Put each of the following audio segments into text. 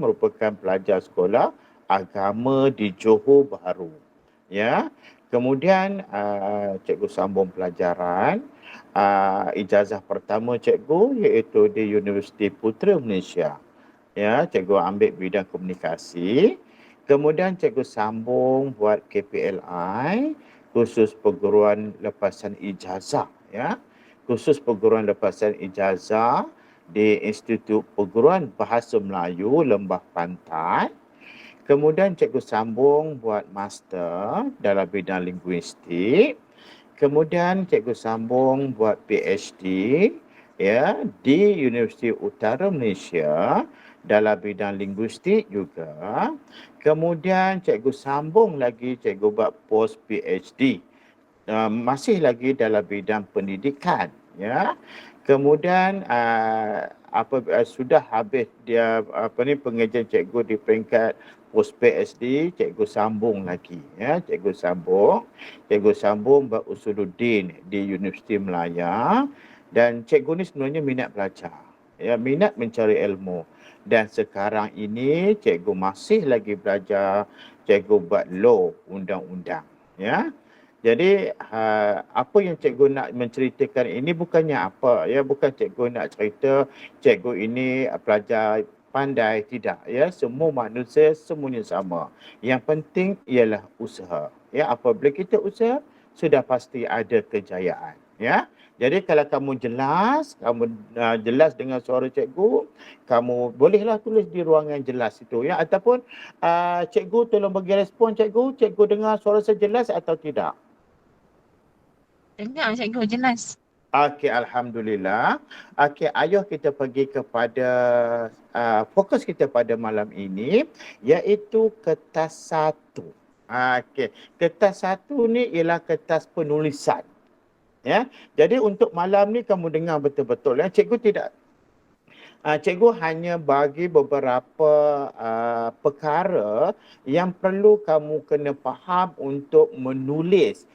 merupakan pelajar sekolah agama di Johor Bahru. Ya. Kemudian cikgu sambung pelajaran ijazah pertama cikgu iaitu di Universiti Putera Malaysia. Ya, cikgu ambil bidang komunikasi. Kemudian cikgu sambung buat KPLI, khusus perguruan lepasan ijazah, ya. Khusus perguruan lepasan ijazah di Institut Perguruan Bahasa Melayu Lembah Pantai. Kemudian cikgu sambung buat master dalam bidang linguistik. Kemudian cikgu sambung buat PhD ya di Universiti Utara Malaysia dalam bidang linguistik juga. Kemudian cikgu sambung lagi cikgu buat post PhD masih lagi dalam bidang pendidikan ya. Kemudian sudah habis dia pengajian cikgu di peringkat post PhD, cikgu sambung lagi ya, cikgu sambung buat Usuluddin di Universiti Melaya, dan cikgu ni sebenarnya minat belajar. Ya, minat mencari ilmu. Dan sekarang ini cikgu masih lagi belajar, cikgu buat law, undang-undang ya. Jadi apa yang cikgu nak menceritakan ini bukannya apa ya, bukan cikgu nak cerita cikgu ini pelajar pandai, tidak ya, semua manusia semuanya sama. Yang penting ialah usaha. Ya, apabila kita usaha sudah pasti ada kejayaan ya. Jadi kalau kamu jelas dengan suara cikgu, kamu bolehlah tulis di ruangan jelas itu ya, ataupun cikgu tolong bagi respon cikgu dengar suara saya jelas atau tidak. Dengar cikgu jelas. Okey, Alhamdulillah. Okey, ayuh kita pergi kepada fokus kita pada malam ini, iaitu kertas satu. Okey, kertas satu ni ialah kertas penulisan. Ya, jadi untuk malam ni kamu dengar betul-betul ya. Cikgu hanya bagi beberapa perkara yang perlu kamu kena faham untuk menulis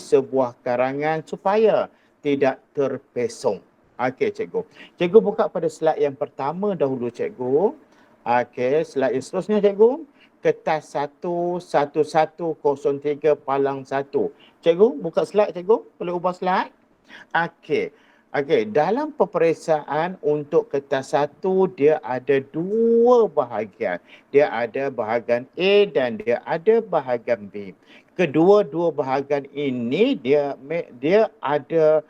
sebuah karangan supaya tidak terpesong. Okey cikgu. Cikgu buka pada slide yang pertama dahulu cikgu. Okey, slide yang seterusnya cikgu. Kertas 11103 palang 1. Cikgu buka slide cikgu. Boleh ubah slide? Okey. Okey, dalam peperiksaan untuk kertas satu, dia ada dua bahagian. Dia ada bahagian A dan dia ada bahagian B. Kedua-dua bahagian ini dia ada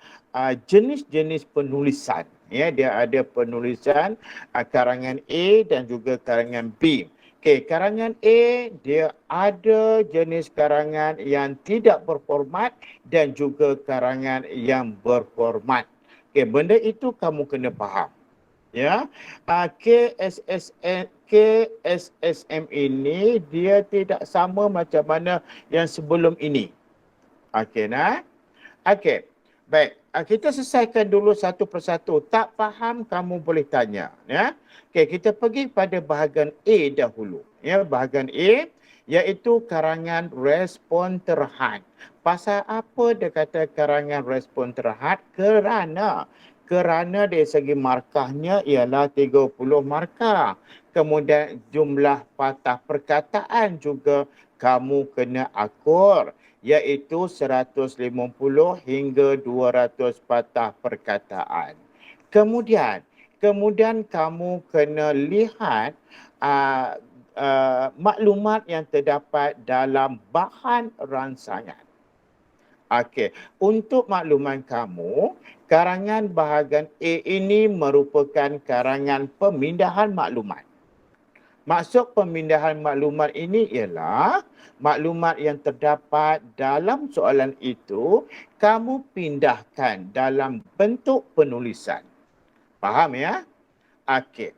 jenis-jenis penulisan. Ya, dia ada penulisan karangan A dan juga karangan B. Okey, karangan A dia ada jenis karangan yang tidak berformat dan juga karangan yang berformat. Okey, benda itu kamu kena faham. Ya. KSSM ini dia tidak sama macam mana yang sebelum ini. Okey, nah. Okey. Baik, kita selesaikan dulu satu persatu. Tak faham kamu boleh tanya, ya. Okey, kita pergi pada bahagian A dahulu. Ya, bahagian A iaitu karangan respon terhad. Pasal apa dia kata karangan respon terhad? Kerana dari segi markahnya ialah 30 markah. Kemudian jumlah patah perkataan juga kamu kena akur, iaitu 150 hingga 200 patah perkataan. Kemudian kamu kena lihat maklumat yang terdapat dalam bahan rangsangan. Okey, untuk makluman kamu, karangan bahagian A ini merupakan karangan pemindahan maklumat. Maksud pemindahan maklumat ini ialah maklumat yang terdapat dalam soalan itu kamu pindahkan dalam bentuk penulisan. Faham ya? Okey.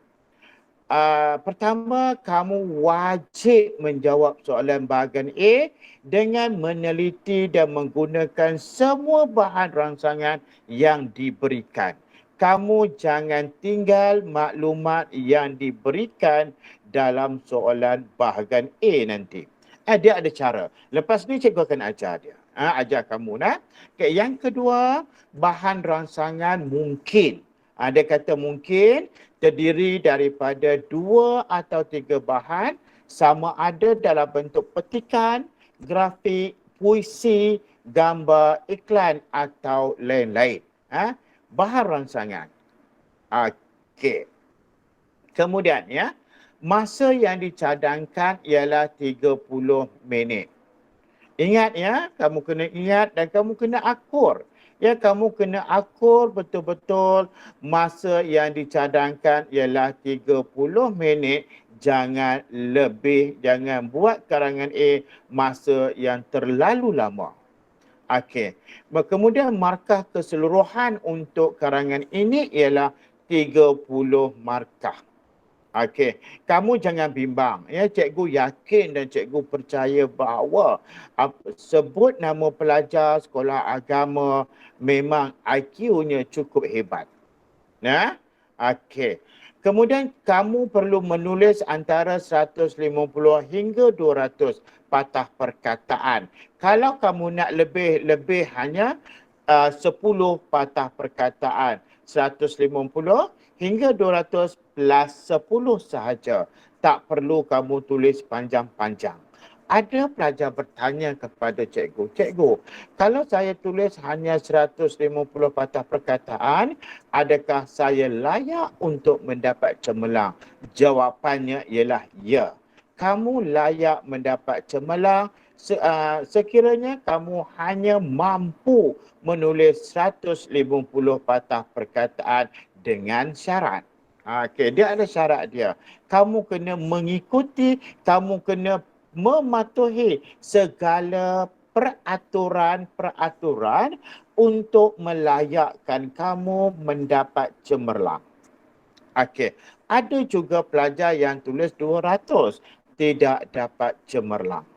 Pertama, kamu wajib menjawab soalan bahagian A dengan meneliti dan menggunakan semua bahan rangsangan yang diberikan. Kamu jangan tinggal maklumat yang diberikan dalam soalan bahagian A nanti. Dia ada cara. Lepas ni cikgu akan ajar dia. Ajar kamu nak. Okay, yang kedua, bahan rangsangan mungkin. Dia kata mungkin terdiri daripada 2 atau 3 bahan, sama ada dalam bentuk petikan, grafik, puisi, gambar, iklan atau lain-lain. Bahan rangsangan. Okey. Kemudian masa yang dicadangkan ialah 30 minit. Ingat kamu kena ingat dan kamu kena akur. Kamu kena akur betul-betul masa yang dicadangkan ialah 30 minit. Jangan lebih, jangan buat karangan A masa yang terlalu lama. Okey. Kemudian markah keseluruhan untuk karangan ini ialah 30 markah. Okey, kamu jangan bimbang. Cikgu yakin dan cikgu percaya bahawa sebut nama pelajar sekolah agama memang IQ-nya cukup hebat. Okey. Kemudian kamu perlu menulis antara 150 hingga 200 patah perkataan. Kalau kamu nak lebih hanya 10 patah perkataan. 150 hingga 200 plus 10 sahaja. Tak perlu kamu tulis panjang-panjang. Ada pelajar bertanya kepada cikgu, "Cikgu, kalau saya tulis hanya 150 patah perkataan, adakah saya layak untuk mendapat cemerlang?" Jawapannya ialah ya. Kamu layak mendapat cemerlang sekiranya kamu hanya mampu menulis 150 patah perkataan dengan syarat. Okey, dia ada syarat dia. Kamu kena mengikuti, kamu kena mematuhi segala peraturan-peraturan untuk melayakkan kamu mendapat cemerlang. Okey, ada juga pelajar yang tulis 200 tidak dapat cemerlang.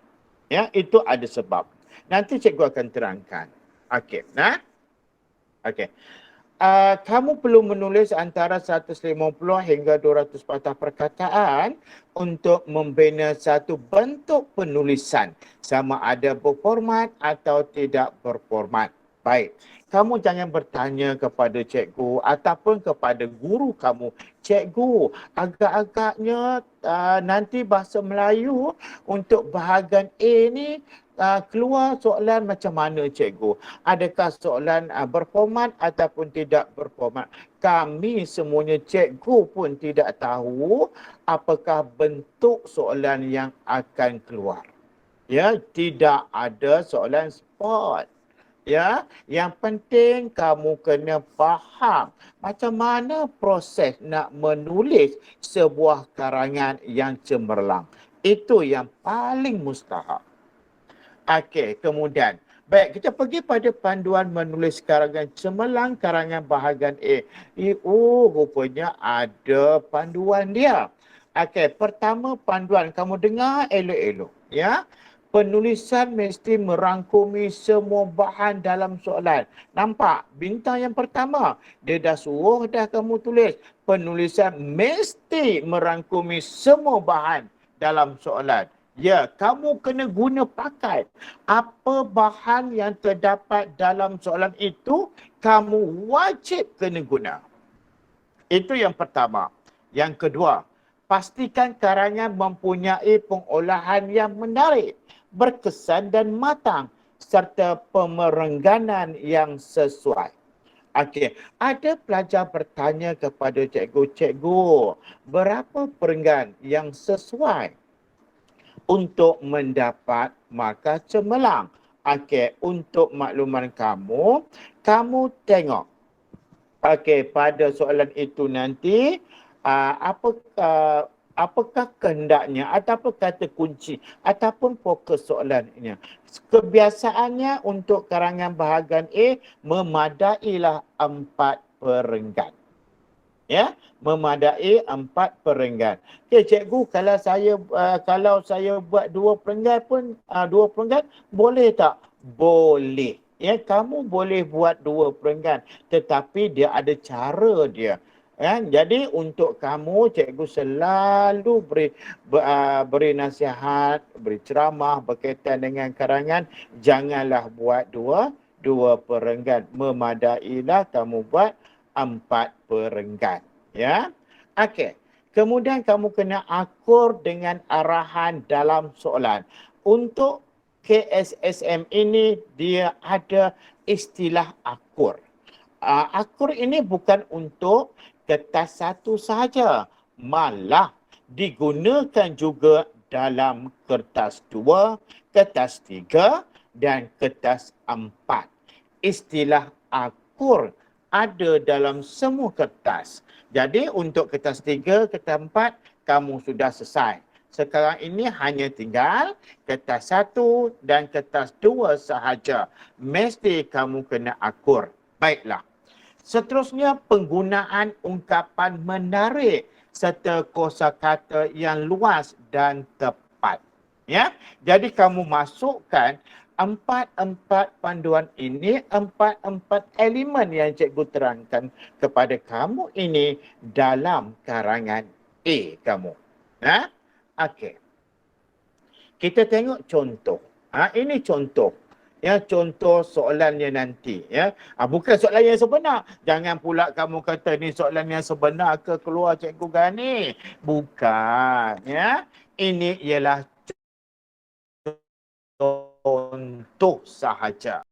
Itu ada sebab. Nanti cikgu akan terangkan. Okey, okey. Kamu perlu menulis antara 150 hingga 200 patah perkataan untuk membina satu bentuk penulisan, sama ada berformat atau tidak berformat. Baik, kamu jangan bertanya kepada cikgu ataupun kepada guru kamu, "Cikgu, agak-agaknya nanti bahasa Melayu untuk bahagian A ni keluar soalan macam mana cikgu? Adakah soalan berformat ataupun tidak berformat?" Kami semuanya cikgu pun tidak tahu apakah bentuk soalan yang akan keluar. Tidak ada soalan spot. Yang penting kamu kena faham macam mana proses nak menulis sebuah karangan yang cemerlang. Itu yang paling mustahak. Okey, kemudian. Baik, kita pergi pada panduan menulis karangan cemerlang, karangan bahagian A. Rupanya ada panduan dia. Okey, pertama panduan. Kamu dengar elok-elok. Penulisan mesti merangkumi semua bahan dalam soalan. Nampak? Bintang yang pertama. Dia dah suruh dah kamu tulis. Penulisan mesti merangkumi semua bahan dalam soalan. Kamu kena guna pakai. Apa bahan yang terdapat dalam soalan itu, kamu wajib kena guna. Itu yang pertama. Yang kedua, pastikan karangan mempunyai pengolahan yang menarik, berkesan dan matang, serta pemerengganan yang sesuai. Okey, ada pelajar bertanya kepada cikgu, "Cikgu, berapa perenggan yang sesuai untuk mendapat markah cemerlang?" Okey, untuk makluman kamu, kamu tengok. Okey, pada soalan itu nanti, apakah kehendaknya ataupun kata kunci ataupun fokus soalannya. Kebiasaannya untuk karangan bahagian A memadailah 4 perenggan. Memadai 4 perenggan. Okey, cikgu, kalau saya buat 2 perenggan pun 2 perenggan boleh tak? Boleh. Kamu boleh buat 2 perenggan, tetapi dia ada cara dia. Jadi untuk kamu, cikgu selalu beri nasihat, beri ceramah berkaitan dengan karangan, janganlah buat 2 perenggan. Memadailah kamu buat 4 perenggan. Okey. Kemudian kamu kena akur dengan arahan dalam soalan. Untuk KSSM ini dia ada istilah akur. Akur ini bukan untuk kertas satu sahaja. Malah digunakan juga dalam kertas dua, kertas tiga dan kertas empat. Istilah akur ada dalam semua kertas. Jadi untuk kertas 3, kertas 4, kamu sudah selesai. Sekarang ini hanya tinggal kertas 1 dan kertas 2 sahaja. Mesti kamu kena akur. Baiklah. Seterusnya penggunaan ungkapan menarik serta kosakata yang luas dan tepat. Ya, jadi kamu masukkan empat panduan ini, empat elemen yang cikgu terangkan kepada kamu ini dalam karangan A kamu. Ha? Okey. Kita tengok contoh. Ini contoh. Ya, contoh soalannya nanti. Ya, bukan soalan yang sebenar. Jangan pula kamu kata ni soalan yang sebenar ke keluar cikgu Gani. Bukan. Ya, ini ialah contoh sahaja.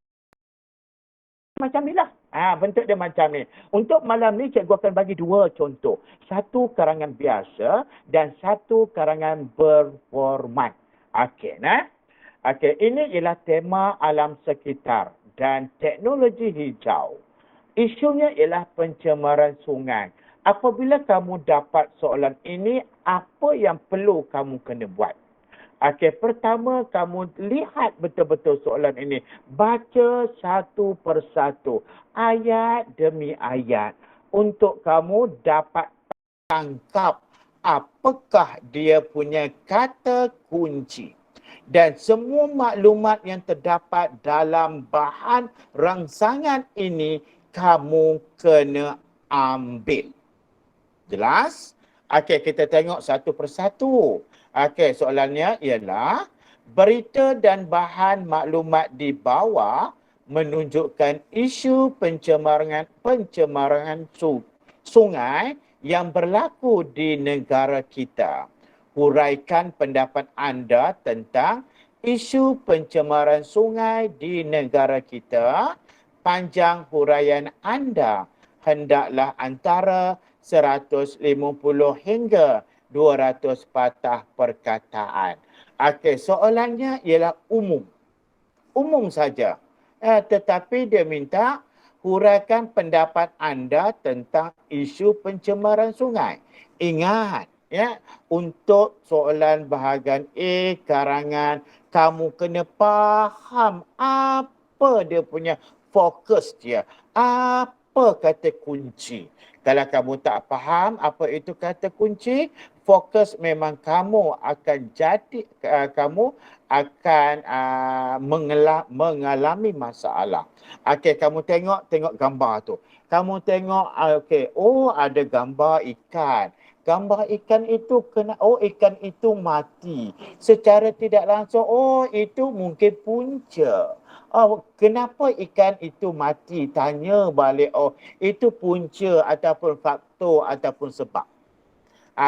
Macam ni lah. Bentuk dia macam ni. Untuk malam ni cikgu akan bagi dua contoh. Satu karangan biasa dan satu karangan berformat. Okey, nah. Okey, ini ialah tema alam sekitar dan teknologi hijau. Isunya ialah pencemaran sungai. Apabila kamu dapat soalan ini, apa yang perlu kamu kena buat? Okey, pertama kamu lihat betul-betul soalan ini. Baca satu persatu, ayat demi ayat. Untuk kamu dapat tangkap apakah dia punya kata kunci. Dan semua maklumat yang terdapat dalam bahan rangsangan ini kamu kena ambil. Jelas? Okey, kita tengok satu persatu. Okey, soalannya ialah berita dan bahan maklumat di bawah menunjukkan isu pencemaran sungai yang berlaku di negara kita. Huraikan pendapat anda tentang isu pencemaran sungai di negara kita. Panjang huraian anda hendaklah antara 150 hingga 200 patah perkataan. Okey, soalannya ialah umum. Umum saja. Tetapi dia minta huraikan pendapat anda tentang isu pencemaran sungai. Ingat, ya, untuk soalan bahagian A karangan, kamu kena faham apa dia punya fokus dia, apa kata kunci. Kalau kamu tak faham apa itu kata kunci, fokus memang kamu akan jadi, kamu akan mengalami masalah. Okey, kamu tengok gambar tu. Kamu tengok, okey, oh ada gambar ikan. Gambar ikan itu ikan itu mati. Secara tidak langsung, itu mungkin punca. Kenapa ikan itu mati? Tanya balik, itu punca ataupun faktor ataupun sebab.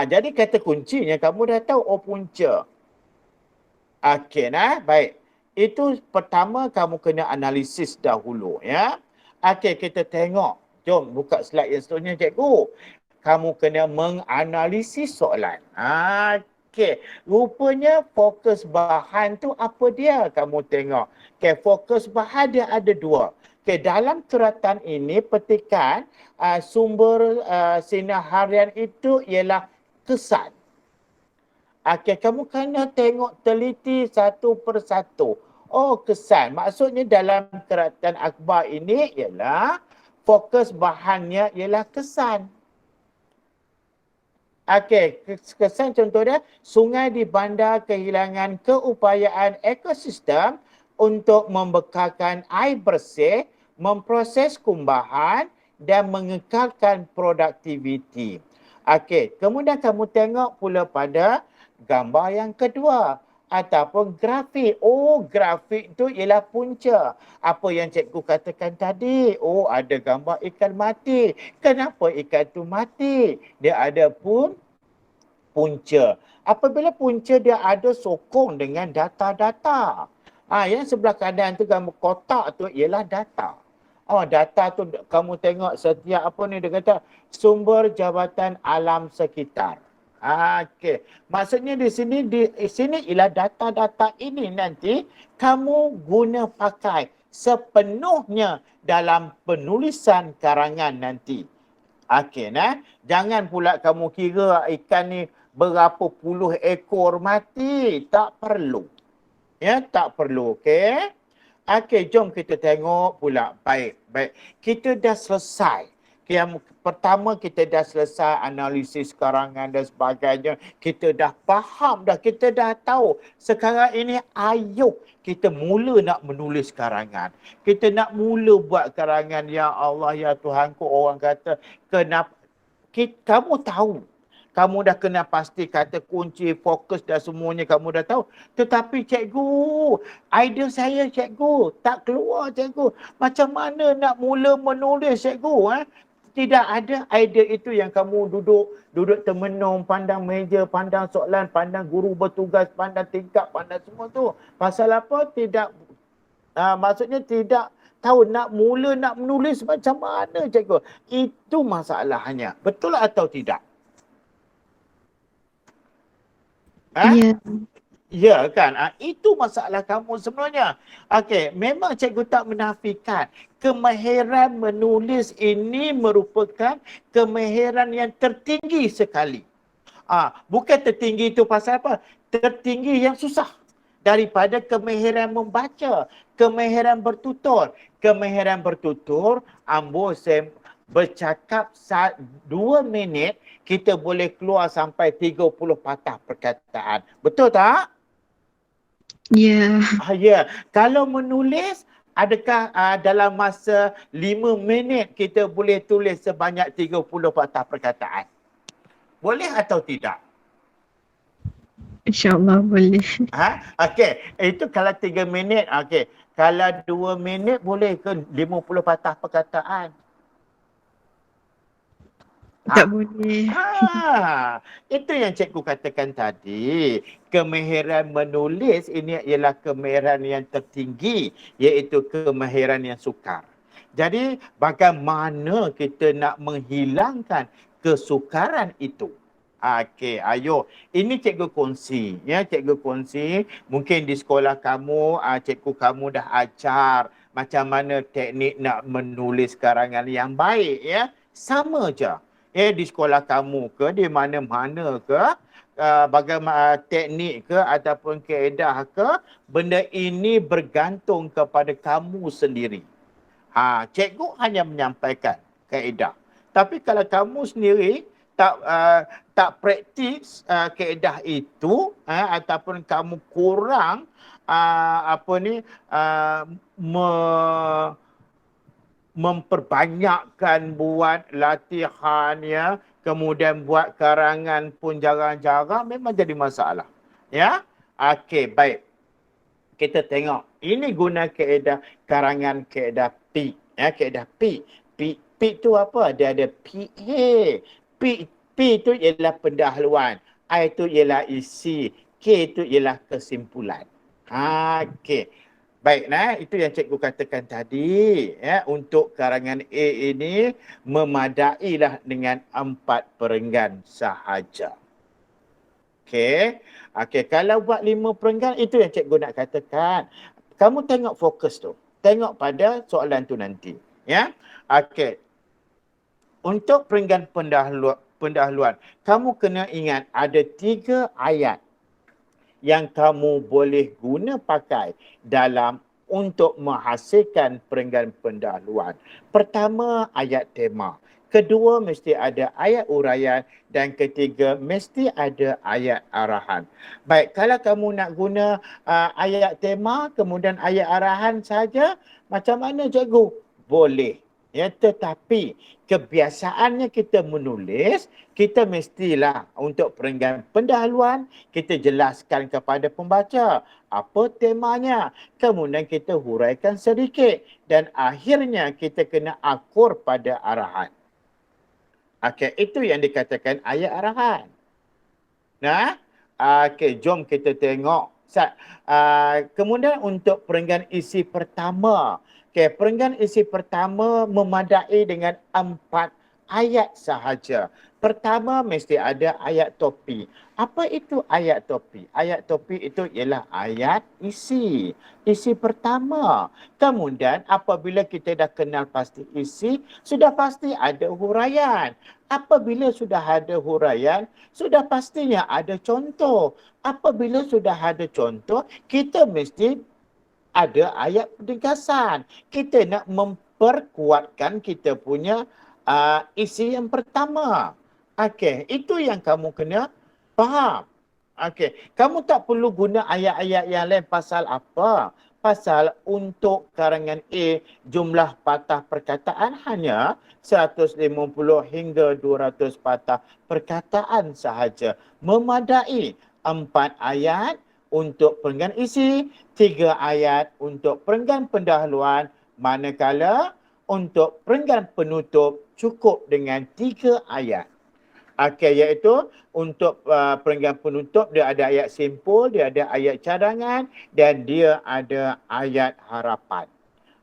Jadi kata kuncinya kamu dah tahu, punca. Okey, baik. Itu pertama kamu kena analisis dahulu, ya. Okey, kita tengok. Jom buka slide yang seterusnya, cikgu. Kamu kena menganalisis soalan. Okey, rupanya fokus bahan tu apa dia? Kamu tengok. Okey, fokus bahan dia ada dua. Okey, dalam suratan ini petikan sumber sinar harian itu ialah kesan. Okey, kamu kena tengok teliti satu persatu. Kesan. Maksudnya dalam suratan akhbar ini ialah fokus bahannya ialah kesan. Okey, kesan contoh dia, sungai di bandar kehilangan keupayaan ekosistem untuk membekalkan air bersih, memproses kumbahan dan mengekalkan produktiviti. Okey, kemudian kamu tengok pula pada gambar yang kedua. ataupun grafik. Oh, grafik tu ialah punca. Apa yang cikgu katakan tadi? Oh, ada gambar ikan mati. Kenapa ikan tu mati? Dia ada punca. Apabila punca dia ada sokong dengan data-data. Yang sebelah kanan tu gambar kotak tu ialah data. Oh, data tu kamu tengok setiap apa ni dia kata sumber jabatan alam sekitar. Okey. Maksudnya di sini ialah data-data ini nanti kamu guna pakai sepenuhnya dalam penulisan karangan nanti. Okey, jangan pula kamu kira ikan ni berapa puluh ekor mati. Tak perlu. Ya, tak perlu. Okey. Okey, jom kita tengok pula. Baik. Kita dah selesai. Yang pertama kita dah selesai analisis karangan dan sebagainya. Kita dah faham dah, kita dah tahu. Sekarang ini ayo kita mula nak menulis karangan. Kita nak mula buat karangan. Ya Allah, ya Tuhanku, orang kata kenapa kamu tahu. Kamu dah kena pasti kata kunci, fokus dan semuanya kamu dah tahu. Tetapi cikgu, idea saya cikgu, tak keluar cikgu. Macam mana nak mula menulis cikgu? Tidak ada idea itu yang kamu duduk termenung, pandang meja, pandang soalan, pandang guru bertugas, pandang tingkap, pandang semua tu. Pasal apa? Maksudnya tidak tahu nak mula nak menulis macam mana cikgu. Itu masalahnya. Betul atau tidak? Ya. Ya kan? Itu masalah kamu sebenarnya. Okey, memang cikgu tak menafikan. Kemahiran menulis ini merupakan kemahiran yang tertinggi sekali. Bukan tertinggi itu pasal apa? Tertinggi yang susah. Daripada kemahiran membaca, kemahiran bertutur. Kemahiran bertutur, ambo saya bercakap 2 minit, kita boleh keluar sampai 30 patah perkataan. Betul tak? Ya. Ya. Kalau menulis, adakah dalam masa 5 minit kita boleh tulis sebanyak 30 patah perkataan? Boleh atau tidak? InsyaAllah boleh. Okey. Itu kalau 3 minit. Okey. Kalau 2 minit boleh ke 50 patah perkataan? Tak boleh. Itu yang cikgu katakan tadi. Kemahiran menulis ini ialah kemahiran yang tertinggi, iaitu kemahiran yang sukar. Jadi bagaimana kita nak menghilangkan kesukaran itu? Okey, ayo. Ini cikgu kongsi. Ya, cikgu kongsi. Mungkin di sekolah kamu, cikgu kamu dah ajar macam mana teknik nak menulis karangan yang baik. Ya, sama je. Di sekolah kamu ke, di mana-mana ke, bagaimana teknik ke ataupun kaedah ke, benda ini bergantung kepada kamu sendiri. Cikgu hanya menyampaikan kaedah. Tapi kalau kamu sendiri tak praktis kaedah itu, ataupun kamu kurang memperbanyakkan buat latihan, ya, kemudian buat karangan pun jarang-jarang, memang jadi masalah. Ya. Okey, baik. Kita tengok. Ini guna kaedah karangan kaedah P. Ya, kaedah P. P tu apa? Dia ada PA. P tu ialah pendahuluan. I tu ialah isi. K tu ialah kesimpulan. Okey. Baik, itu yang cikgu katakan tadi. Ya, untuk karangan A ini memadailah dengan 4 perenggan sahaja. Okey. Kalau buat 5 perenggan, itu yang cikgu nak katakan. Kamu tengok fokus tu. Tengok pada soalan tu nanti. Ya. Okey. Untuk perenggan pendahuluan, kamu kena ingat ada 3 ayat yang kamu boleh guna pakai dalam untuk menghasilkan perenggan pendahuluan. Pertama, ayat tema. Kedua, mesti ada ayat uraian. Dan ketiga, mesti ada ayat arahan. Baik, kalau kamu nak guna ayat tema, kemudian ayat arahan saja, macam mana cikgu? Boleh. Ya, tetapi kebiasaannya kita menulis, kita mestilah untuk perenggan pendahuluan, kita jelaskan kepada pembaca apa temanya. Kemudian kita huraikan sedikit dan akhirnya kita kena akur pada arahan. Okey, itu yang dikatakan ayat arahan. Nah, okey, jom kita tengok. Kemudian untuk perenggan isi pertama. Okey, perenggan isi pertama memadai dengan 4 ayat sahaja. Pertama mesti ada ayat topi. Apa itu ayat topi? Ayat topi itu ialah ayat isi. Isi pertama. Kemudian apabila kita dah kenal pasti isi, sudah pasti ada huraian. Apabila sudah ada huraian, sudah pastinya ada contoh. Apabila sudah ada contoh, kita mesti ada ayat penegasan. Kita nak memperkuatkan kita punya isi yang pertama. Okey, itu yang kamu kena faham. Okey, kamu tak perlu guna ayat-ayat yang lain pasal apa? Pasal untuk karangan A, jumlah patah perkataan hanya 150 hingga 200 patah perkataan sahaja. Memadai 4 ayat untuk perenggan isi, 3 ayat untuk perenggan pendahuluan, manakala untuk perenggan penutup cukup dengan 3 ayat. Okey, iaitu untuk perenggan penutup dia ada ayat simpul, dia ada ayat cadangan dan dia ada ayat harapan.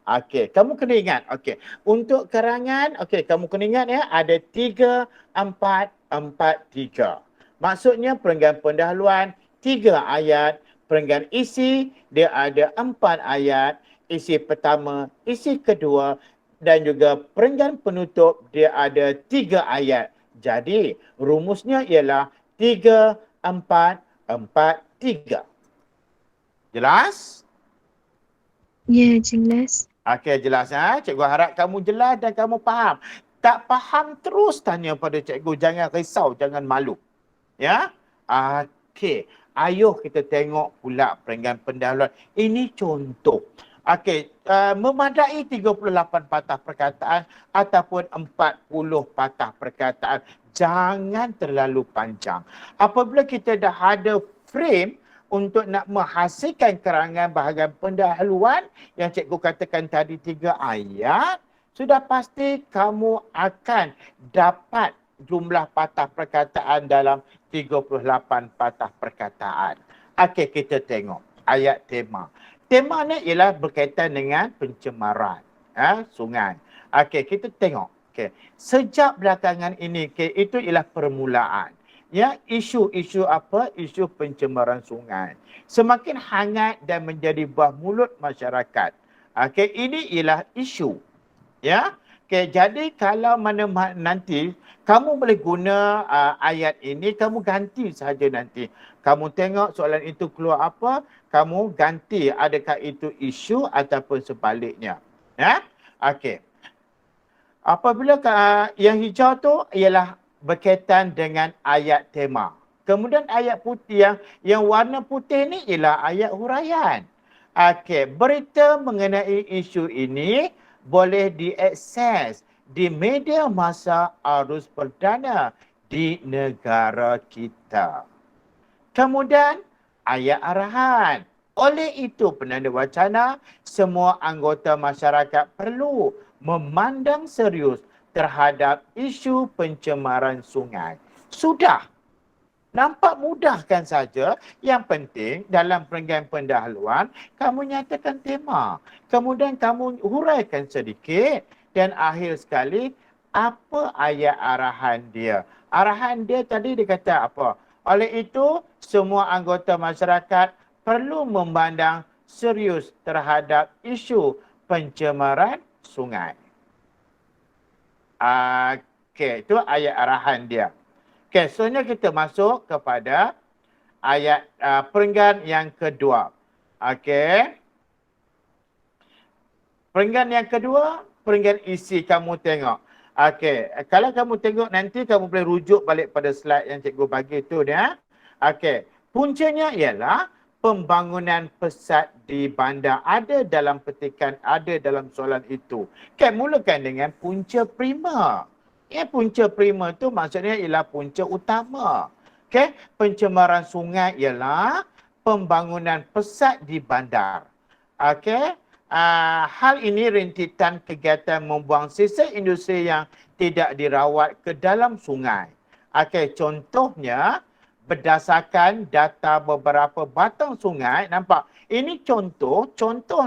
Okey, kamu kena ingat. Okey, untuk karangan, okey, kamu kena ingat ya, ada 3, 4, 4, 3. Maksudnya perenggan pendahuluan 3 ayat, perenggan isi dia ada 4 ayat, isi pertama, isi kedua dan juga perenggan penutup dia ada 3 ayat. Jadi, rumusnya ialah 3, 4, 4, 3. Jelas? Ya, jelas. Okey, jelas. Cikgu harap kamu jelas dan kamu faham. Tak faham terus tanya pada cikgu. Jangan risau, jangan malu. Ya? Okey. Ayuh kita tengok pula perenggan pendahuluan. Ini contoh. Okey, memadai 38 patah perkataan ataupun 40 patah perkataan. Jangan terlalu panjang. Apabila kita dah ada frame untuk nak menghasilkan kerangan bahagian pendahuluan yang cikgu katakan tadi 3 ayat, sudah pasti kamu akan dapat jumlah patah perkataan dalam 38 patah perkataan. Okey, kita tengok ayat tema. Tema ni ialah berkaitan dengan pencemaran sungai. Okey, kita tengok. Okey, sejak belakangan ini, itu ialah permulaan. Ya, isu-isu apa? Isu pencemaran sungai. Semakin hangat dan menjadi buah mulut masyarakat. Okey, ini ialah isu. Ya. Okey, jadi kalau mana nanti kamu boleh guna ayat ini, kamu ganti saja nanti. Kamu tengok soalan itu keluar apa, kamu ganti adakah itu isu ataupun sebaliknya. Ya. Okey. Apabila yang hijau tu ialah berkaitan dengan ayat tema. Kemudian ayat putih yang warna putih ni ialah ayat huraian. Okey, berita mengenai isu ini boleh diakses di media masa arus perdana di negara kita. Kemudian ayat arahan. Oleh itu penanda wacana, semua anggota masyarakat perlu memandang serius terhadap isu pencemaran sungai. Sudah. Nampak mudah kan saja. Yang penting dalam perenggan pendahuluan, kamu nyatakan tema. Kemudian kamu huraikan sedikit dan akhir sekali, apa ayat arahan dia. Arahan dia tadi dia kata apa? Oleh itu, semua anggota masyarakat perlu memandang serius terhadap isu pencemaran sungai. Okey, itu ayat arahan dia. Okey, seterusnya kita masuk kepada ayat perenggan yang kedua. Okey. Perenggan yang kedua, perenggan isi kamu tengok. Okey, kalau kamu tengok nanti kamu boleh rujuk balik pada slide yang cikgu bagi tu dia. Okey, puncanya ialah pembangunan pesat di bandar. Ada dalam petikan, ada dalam soalan itu. Okay, mulakan dengan punca prima. Ya, punca prima tu maksudnya ialah punca utama. Okay, pencemaran sungai ialah pembangunan pesat di bandar. Okay, hal ini rintitan kegiatan membuang sisa industri yang tidak dirawat ke dalam sungai. Okay, contohnya berdasarkan data beberapa batang sungai, nampak? Ini contoh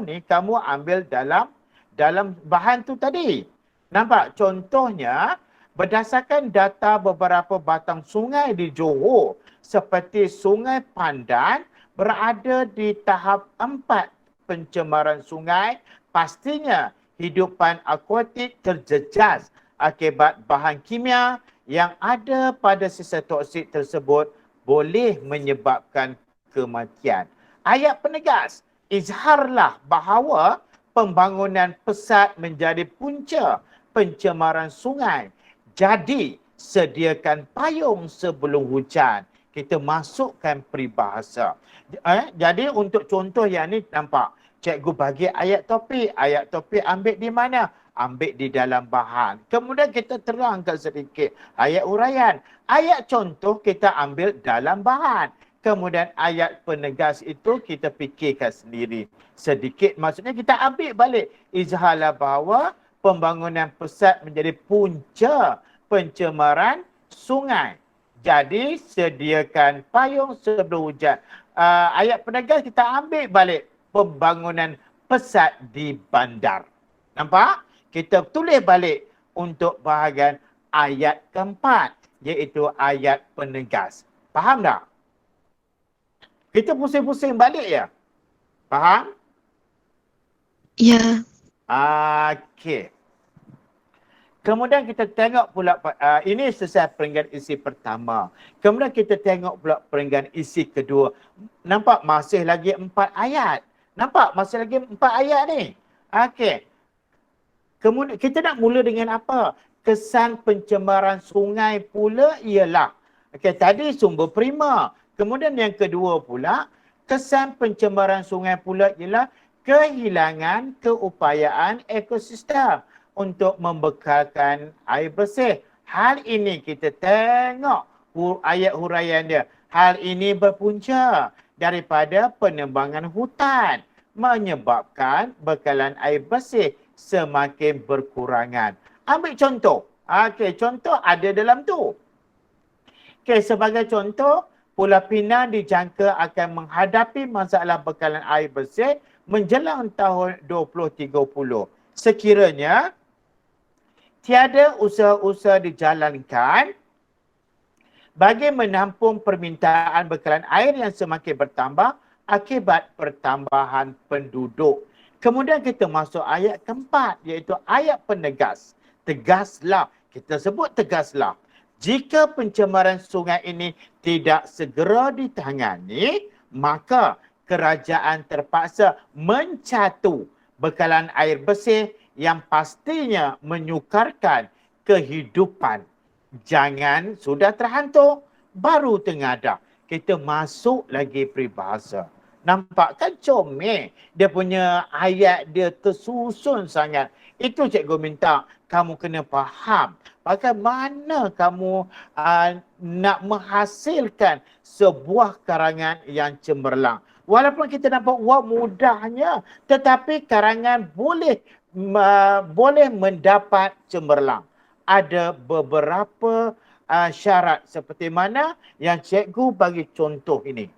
ni kamu ambil dalam bahan tu tadi. Nampak? Contohnya berdasarkan data beberapa batang sungai di Johor seperti Sungai Pandan berada di tahap 4 pencemaran sungai, pastinya hidupan akuatik terjejas akibat bahan kimia yang ada pada sisa toksik tersebut boleh menyebabkan kematian. Ayat penegas, izharlah bahawa pembangunan pesat menjadi punca pencemaran sungai. Jadi, sediakan payung sebelum hujan. Kita masukkan peribahasa. Jadi untuk contoh yang ni nampak, cikgu bagi ayat topik. Ayat topik ambil di mana? Ambil di dalam bahan. Kemudian kita terangkan sedikit ayat huraian. Ayat contoh kita ambil dalam bahan. Kemudian ayat penegas itu kita fikirkan sendiri. Sedikit maksudnya kita ambil balik. Izharlah bahawa pembangunan pesat menjadi punca pencemaran sungai. Jadi sediakan payung sebelum hujan. Ayat penegas kita ambil balik pembangunan pesat di bandar. Nampak? Kita tulis balik untuk bahagian ayat keempat, iaitu ayat penegas. Faham tak? Kita pusing-pusing balik ya? Faham? Ya. Okey. Kemudian kita tengok pula, ini selesai perenggan isi pertama. Kemudian kita tengok pula perenggan isi kedua. Nampak masih lagi 4 ayat. Nampak masih lagi 4 ayat ni. Okey. Kemudian kita nak mula dengan apa? Kesan pencemaran sungai pula ialah. Okey, tadi sumber prima. Kemudian yang kedua pula, kesan pencemaran sungai pula ialah kehilangan keupayaan ekosistem untuk membekalkan air bersih. Hal ini kita tengok ayat huraian dia. Hal ini berpunca daripada penebangan hutan menyebabkan bekalan air bersih semakin berkurangan. Ambil contoh. Okey, contoh ada dalam tu. Okey, sebagai contoh, Pulau Pinang dijangka akan menghadapi masalah bekalan air bersih menjelang tahun 2030. Sekiranya tiada usaha-usaha dijalankan bagi menampung permintaan bekalan air yang semakin bertambah akibat pertambahan penduduk. Kemudian kita masuk ayat keempat, iaitu ayat penegas. Tegaslah, kita sebut tegaslah. Jika pencemaran sungai ini tidak segera ditangani, maka kerajaan terpaksa mencatu bekalan air bersih yang pastinya menyukarkan kehidupan. Jangan sudah terhantuk, baru tengadah. Kita masuk lagi peribahasa. Nampak kan comel? Dia punya ayat dia tersusun sangat. Itu cikgu minta kamu kena faham bagaimana kamu nak menghasilkan sebuah karangan yang cemerlang. Walaupun kita nampak wah mudahnya, tetapi karangan boleh mendapat cemerlang. Ada beberapa syarat seperti mana yang cikgu bagi contoh ini.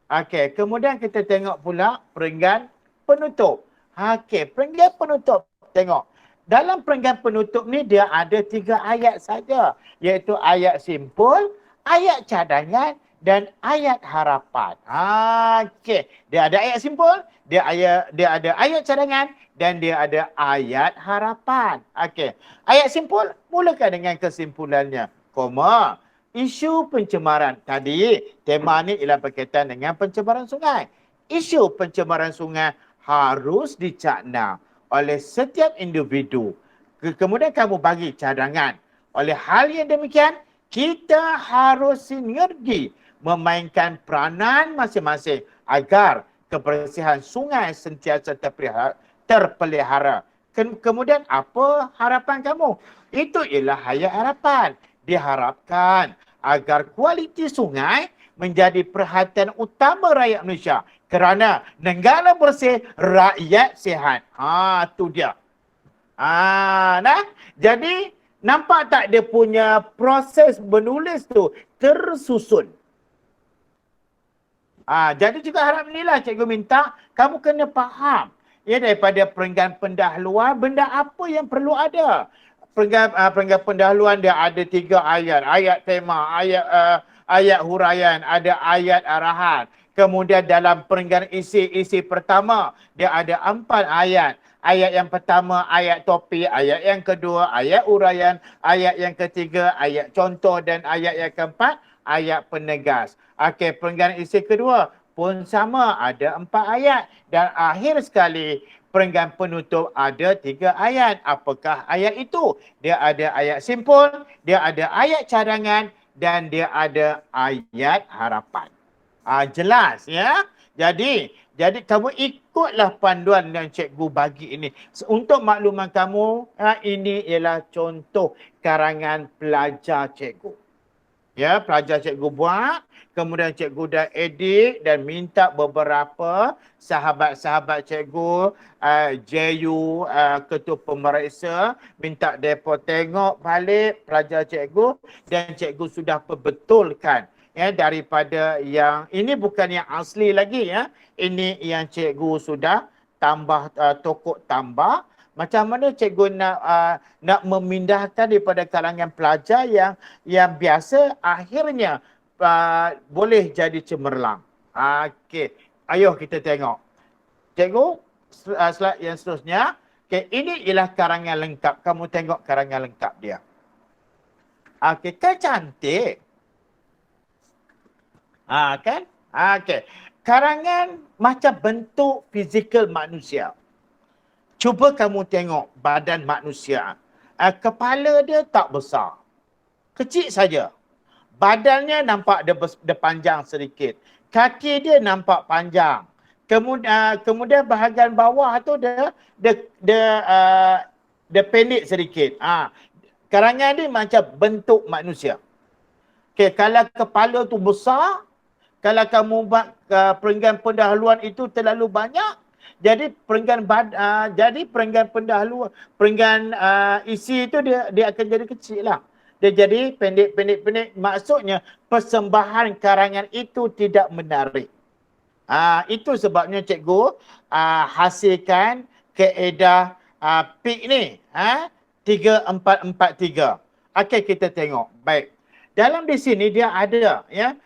Okey, kemudian kita tengok pula perenggan penutup. Okey, perenggan penutup. Tengok. Dalam perenggan penutup ni dia ada 3 ayat saja, iaitu ayat simpul, ayat cadangan dan ayat harapan. Okey, dia ada ayat simpul, dia ada ayat cadangan dan dia ada ayat harapan. Okey. Ayat simpul mulakan dengan kesimpulannya. Koma. Isu pencemaran. Tadi tema ni ialah berkaitan dengan pencemaran sungai. Isu pencemaran sungai harus dicakna oleh setiap individu. Kemudian kamu bagi cadangan. Oleh hal yang demikian, kita harus sinergi memainkan peranan masing-masing agar kebersihan sungai sentiasa terpelihara. Kemudian apa harapan kamu? Itu ialah hayat harapan. Diharapkan agar kualiti sungai menjadi perhatian utama rakyat Malaysia. Kerana negara bersih, rakyat sihat. Tu dia. Nah, jadi nampak tak dia punya proses menulis tu tersusun. Jadi juga harap inilah cikgu minta kamu kena faham. Ya, daripada perenggan pendahuluan, benda apa yang perlu ada. Perenggan pendahuluan dia ada 3 ayat. Ayat tema, ayat huraian, ada ayat arahan. Kemudian dalam perenggan isi pertama, dia ada 4 ayat. Ayat yang pertama, ayat topik. Ayat yang kedua, ayat huraian. Ayat yang ketiga, ayat contoh. Dan ayat yang keempat, ayat penegas. Okey, perenggan isi kedua pun sama, ada 4 ayat. Dan akhir sekali, perenggan penutup ada 3 ayat. Apakah ayat itu? Dia ada ayat simpul, dia ada ayat cadangan, dan dia ada ayat harapan. Jelas ya. Jadi kamu ikutlah panduan yang cikgu bagi ini. Untuk makluman kamu, ini ialah contoh karangan pelajar cikgu. Ya, pelajar cikgu buat, kemudian cikgu dah edit dan minta beberapa sahabat-sahabat cikgu, JU, ketua pemeriksa, minta mereka tengok balik pelajar cikgu dan cikgu sudah perbetulkan. Ya, daripada yang, ini bukan yang asli lagi ya, ini yang cikgu sudah tambah, tokok tambah. Macam mana cikgu nak memindahkan daripada kalangan pelajar yang biasa akhirnya boleh jadi cemerlang. Okey, ayo kita tengok. Cikgu, slide yang seterusnya. Okey, ini ialah karangan lengkap. Kamu tengok karangan lengkap dia. Okey, kan cantik. Kan? Okey. Karangan macam bentuk fizikal manusia. Cuba kamu tengok badan manusia. Kepala dia tak besar. Kecil saja. Badannya nampak dia panjang sedikit. Kaki dia nampak panjang. Kemudian bahagian bawah tu dia pendek sedikit. Karangan dia macam bentuk manusia. Okay, kalau kepala tu besar, kalau kamu buat perenggan pendahuluan itu terlalu banyak, jadi perenggan pendahuluan, perenggan isi itu dia akan jadi kecil lah. Dia jadi pendek. Maksudnya persembahan karangan itu tidak menarik. Itu sebabnya cikgu hasilkan kaedah PIK ni. 3-4-4-3. Okey, kita tengok. Baik. Dalam di sini dia ada ya.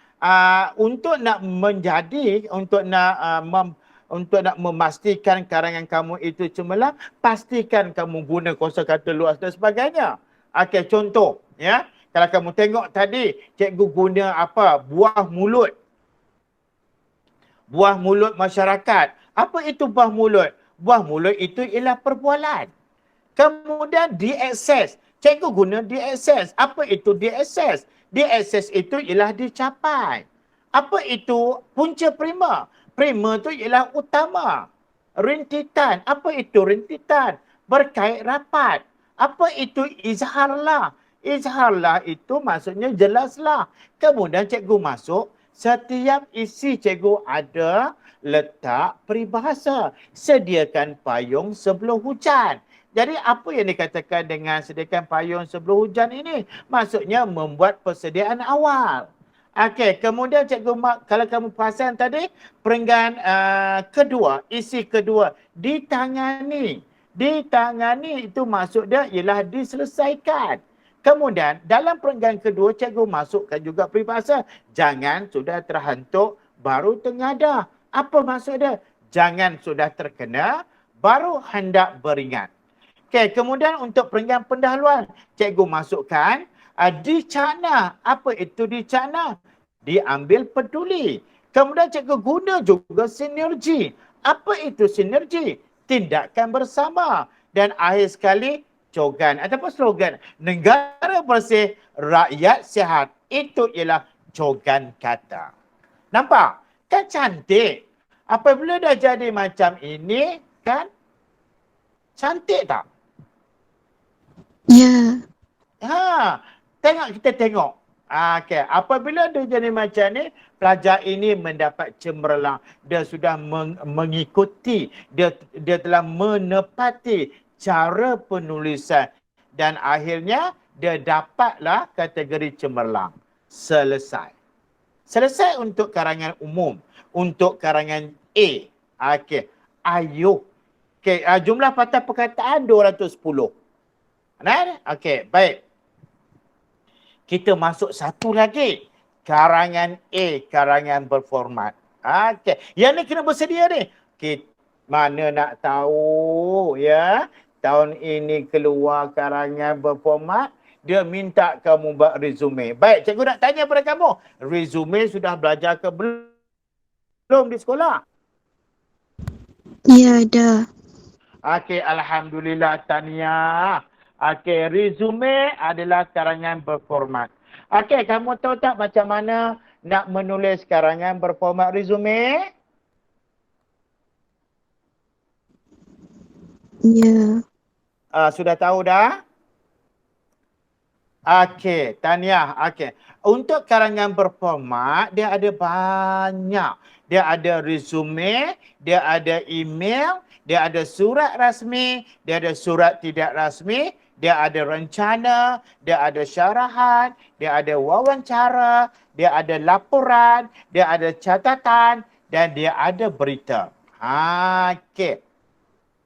Untuk nak memastikan karangan kamu itu cemerlang, pastikan kamu guna kosakata luas dan sebagainya. Okey, contoh ya. Kalau kamu tengok tadi, cikgu guna apa? Buah mulut. Buah mulut masyarakat. Apa itu buah mulut? Buah mulut itu ialah perbualan. Kemudian diakses. Cikgu guna diakses. Apa itu diakses? Diakses itu ialah dicapai. Apa itu punca prima? Prima itu ialah utama. Rintitan. Apa itu rintitan? Berkait rapat. Apa itu izharlah? Izharlah itu maksudnya jelaslah. Kemudian cikgu masuk, setiap isi cikgu ada letak peribahasa. Sediakan payung sebelum hujan. Jadi apa yang dikatakan dengan sediakan payung sebelum hujan ini? Maksudnya membuat persediaan awal. Okey, kemudian cikgu kalau kamu perasan tadi, perenggan kedua, isi kedua, ditangani. Ditangani itu maksud dia ialah diselesaikan. Kemudian dalam perenggan kedua, cikgu masukkan juga peribahasa, jangan sudah terhantuk baru tengadah. Apa maksud dia? Jangan sudah terkena baru hendak beringat. Okey, kemudian untuk perenggan pendahuluan, cikgu masukkan dicakna. Apa itu dicakna? Diambil peduli. Kemudian cikgu guna juga sinergi. Apa itu sinergi? Tindakan bersama. Dan akhir sekali, cogan ataupun slogan. Negara bersih, rakyat sihat. Itu ialah cogan kata. Nampak? Kan cantik. Apabila dah jadi macam ini, kan cantik tak? Ya. Ha, kita tengok. Okey, apabila dia jadi macam ni, pelajar ini mendapat cemerlang. Dia sudah mengikuti, dia telah menepati cara penulisan dan akhirnya dia dapatlah kategori cemerlang. Selesai. Selesai untuk karangan umum, untuk karangan A. Okey, ayuh. Okey, jumlah patah perkataan 210. Okey, baik. Kita masuk satu lagi. Karangan A, karangan berformat. Okey. Yang ni kena bersedia ni. Mana nak tahu ya. Tahun ini keluar karangan berformat. Dia minta kamu buat resume. Baik, cikgu nak tanya pada kamu. Resume sudah belajar ke belum di sekolah? Ya, dah. Okey, Alhamdulillah, tahniah. Okey, resume adalah karangan berformat. Okey, kamu tahu tak macam mana nak menulis karangan berformat resume? Ya. Sudah tahu dah? Okey, tahniah. Okey. Untuk karangan berformat, dia ada banyak. Dia ada resume, dia ada email, dia ada surat rasmi, dia ada surat tidak rasmi, dia ada rencana, dia ada syarahan, dia ada wawancara, dia ada laporan, dia ada catatan dan dia ada berita. Okey.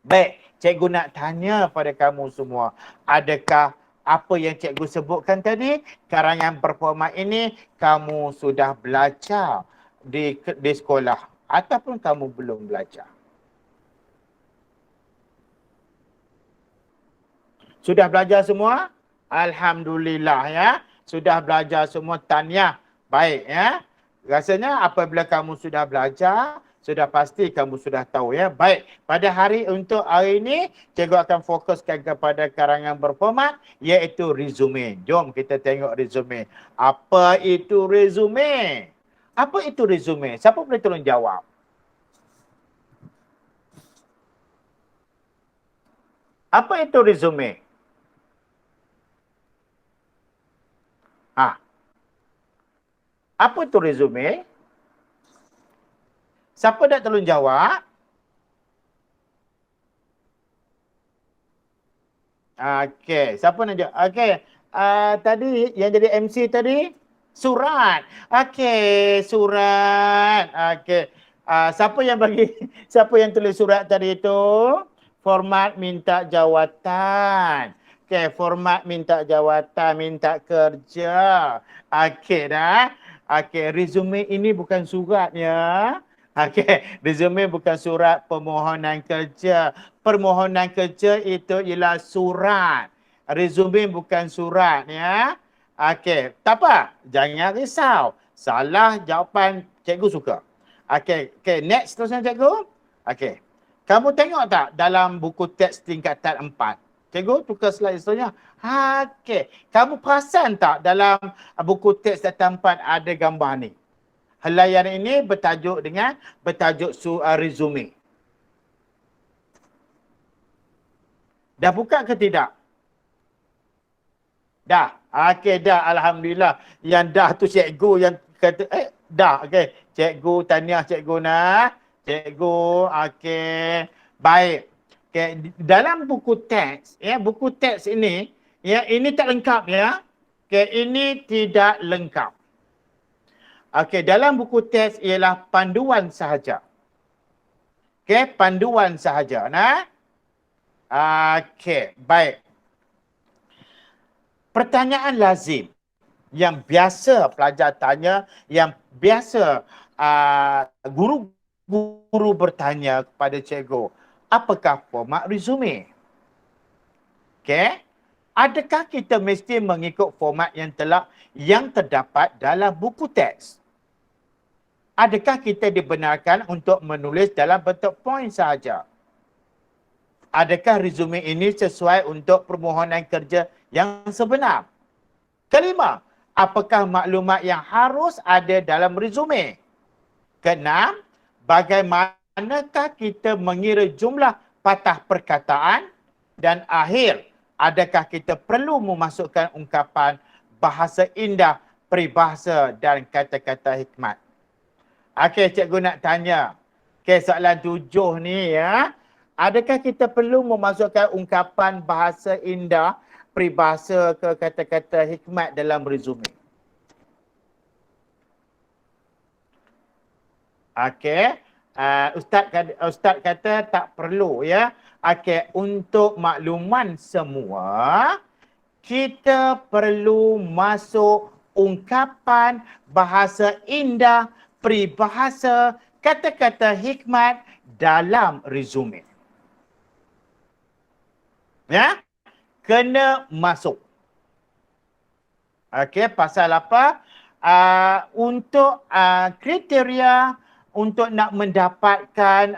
Baik, cikgu nak tanya pada kamu semua. Adakah apa yang cikgu sebutkan tadi, karangan berformat ini kamu sudah belajar di sekolah ataupun kamu belum belajar? Sudah belajar semua? Alhamdulillah ya. Sudah belajar semua, tahniah. Baik ya. Rasanya apabila kamu sudah belajar, sudah pasti kamu sudah tahu ya. Baik, pada untuk hari ini, cikgu akan fokuskan kepada karangan berformat iaitu resume. Jom kita tengok resume. Apa itu resume? Apa itu resume? Siapa boleh tolong jawab? Apa itu resume? Apa itu resume? Siapa nak tolong jawab? Okey, siapa nak jawab? Okey, tadi yang jadi MC tadi surat. Okey, surat. Okey. Siapa yang bagi siapa yang tulis surat tadi itu? Format minta jawatan. Okey, format minta jawatan, minta kerja. Okey dah. Okey, resume ini bukan surat ya. Okey, resume bukan surat permohonan kerja. Permohonan kerja itu ialah surat. Resume bukan surat ya. Okey, tak apa. Jangan risau. Salah jawapan cikgu suka. Okey, next terusnya cikgu. Okey. Kamu tengok tak dalam buku teks tingkatan 4? Cikgu tukar slide seterusnya. Okey. Kamu perasan tak dalam buku teks tingkatan 4 ada gambar ni? Helaian ini bertajuk resume. Dah buka ke tidak? Dah. Okey, dah. Alhamdulillah. Yang dah tu cikgu yang kata, dah. Okey. Cikgu, tahniah cikgu nak. Cikgu, okey. Baik. Okay. Dalam buku teks, ya, buku teks ini, ya, ini tak lengkap ya. Okey, ini tidak lengkap. Okey, dalam buku teks ialah panduan sahaja. Okey, panduan sahaja. Nah. Okey, baik. Pertanyaan lazim yang biasa pelajar tanya, yang biasa guru-guru bertanya kepada cikgu, apakah format resume? Okey. Adakah kita mesti mengikut format yang terdapat dalam buku teks? Adakah kita dibenarkan untuk menulis dalam bentuk poin sahaja? Adakah resume ini sesuai untuk permohonan kerja yang sebenar? Kelima, apakah maklumat yang harus ada dalam resume? Keenam, bagaimanakah kita mengira jumlah patah perkataan? Dan akhir, adakah kita perlu memasukkan ungkapan bahasa indah, peribahasa dan kata-kata hikmat? Okey, cikgu nak tanya. Okey, soalan 7 ni ya. Adakah kita perlu memasukkan ungkapan bahasa indah, peribahasa ke kata-kata hikmat dalam resume? Okey, Ustaz kata tak perlu ya. Okey, untuk makluman semua, kita perlu masuk ungkapan bahasa indah, peribahasa, kata-kata hikmat dalam resume. Ya, kena masuk. Okey, pasal apa? Untuk kriteria untuk nak mendapatkan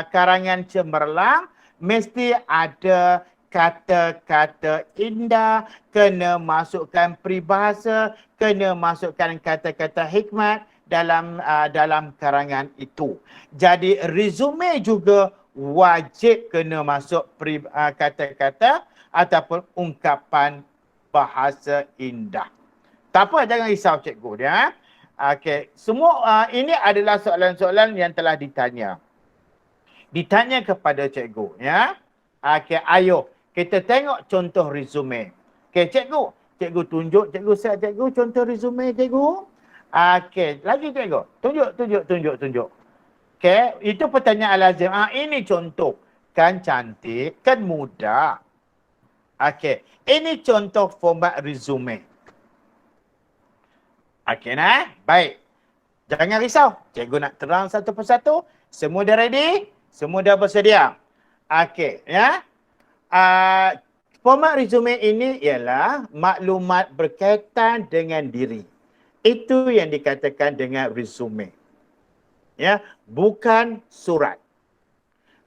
karangan cemerlang, mesti ada kata-kata indah, kena masukkan peribahasa, kena masukkan kata-kata hikmat dalam karangan itu. Jadi resume juga wajib kena masuk kata-kata ataupun ungkapan bahasa indah. Tak apa, jangan risau cikgu dia. Okey, semua ini adalah soalan-soalan yang telah ditanya. Ditanya kepada cikgu ya. Okey, ayo kita tengok contoh resume. Okey, cikgu tunjuk, cikgu set cikgu contoh resume cikgu. Okey, lagi cikgu. Tunjuk. Okey, itu pertanyaan lazim. Ini contoh. Kan cantik, kan mudah. Okey, ini contoh format resume. Okey nah, baik. Jangan risau. Cikgu nak terang satu persatu. Semua dah ready? Semua dah bersedia? Okey, ya. Format resume ini ialah maklumat berkaitan dengan diri. Itu yang dikatakan dengan resume. Ya, bukan surat.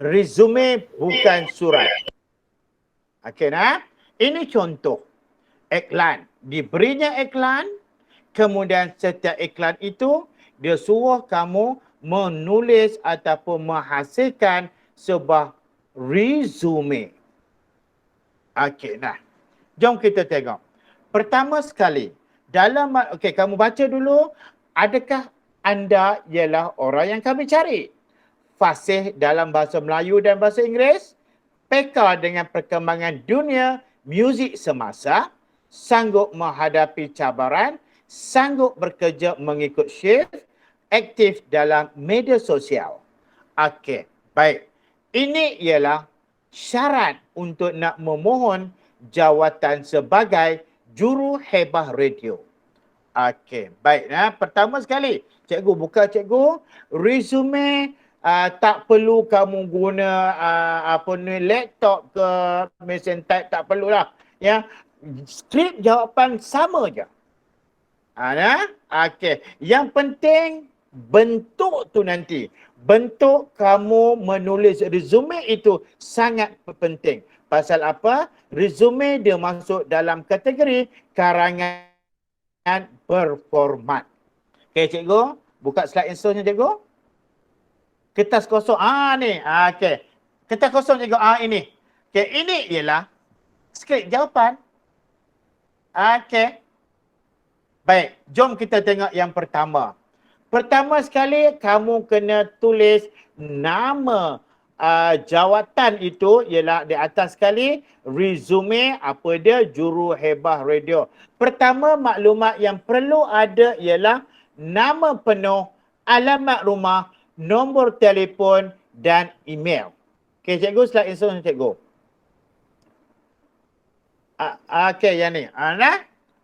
Resume bukan surat. Okey nah. Ini contoh iklan. Diberinya iklan, kemudian setiap iklan itu dia suruh kamu menulis ataupun menghasilkan sebuah resume. Okey, nah. Jom kita tengok. Pertama sekali, kamu baca dulu, adakah anda ialah orang yang kami cari? Fasih dalam bahasa Melayu dan bahasa Inggeris, peka dengan perkembangan dunia muzik semasa, sanggup menghadapi cabaran, sanggup bekerja mengikut shift, aktif dalam media sosial. Okey, baik. Ini ialah syarat untuk nak memohon jawatan sebagai juru hebah radio. Okey, baik. Pertama sekali, cikgu buka cikgu, resume tak perlu kamu guna laptop ke mesin type, tak perlulah. Ya, skrip jawapan sama je. Okey, yang penting bentuk tu nanti. Bentuk kamu menulis resume itu sangat penting. Pasal apa? Resume dia masuk dalam kategori karangan berformat. Okey cikgu, buka slide instruction cikgu. Kertas kosong. Ni. Okey. Kertas kosong cikgu. Ini. Okey, ini ialah skrip jawapan. Okey. Baik, jom kita tengok yang pertama. Pertama sekali, kamu kena tulis nama jawatan itu ialah di atas sekali, resume, apa dia, juru hebah radio. Pertama, maklumat yang perlu ada ialah nama penuh, alamat rumah, nombor telefon dan email. Okey, cikgu, slide instruction cikgu. Okey, yang ni.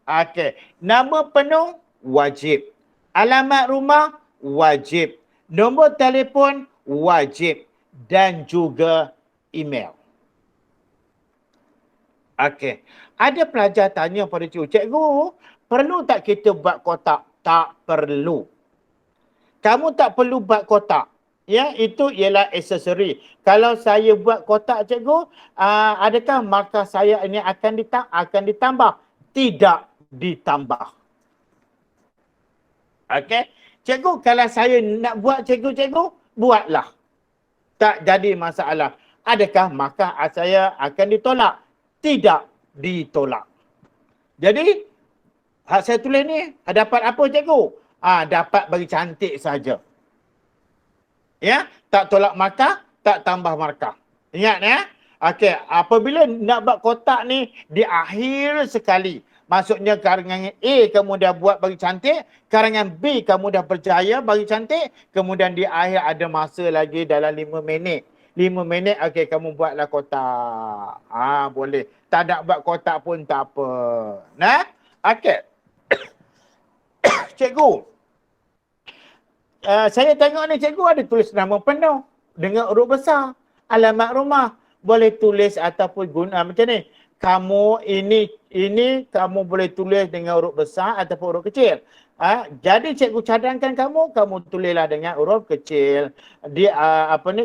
Okey, nama penuh wajib. Alamat rumah wajib. Nombor telefon wajib. Dan juga email. Okey. Ada pelajar tanya pada cikgu, perlu tak kita buat kotak? Tak perlu. Kamu tak perlu buat kotak. Ya, itu ialah aksesori. Kalau saya buat kotak cikgu, adakah markah saya ini akan ditambah? Tidak ditambah. Okey. Cikgu, kalau saya nak buat cikgu, buatlah. Tak jadi masalah. Adakah maka saya akan ditolak? Tidak ditolak. Jadi, hak saya tulis ni, dapat apa cikgu? Dapat bagi cantik saja. Ya, tak tolak markah, tak tambah markah. Ingat ya? Okey, apabila nak buat kotak ni di akhir sekali, maksudnya karangan A kamu dah buat bagi cantik, karangan B kamu dah berjaya bagi cantik, kemudian di akhir ada masa lagi dalam 5 minit. 5 minit, okey, kamu buatlah kotak. Boleh. Tak nak buat kotak pun tak apa. Nah, okey. Cikgu, saya tengok ni cikgu ada tulis nama penuh dengan huruf besar. Alamat rumah. Boleh tulis ataupun guna macam ni. Kamu ini kamu boleh tulis dengan huruf besar ataupun huruf kecil. Jadi cikgu cadangkan kamu tulislah dengan huruf kecil.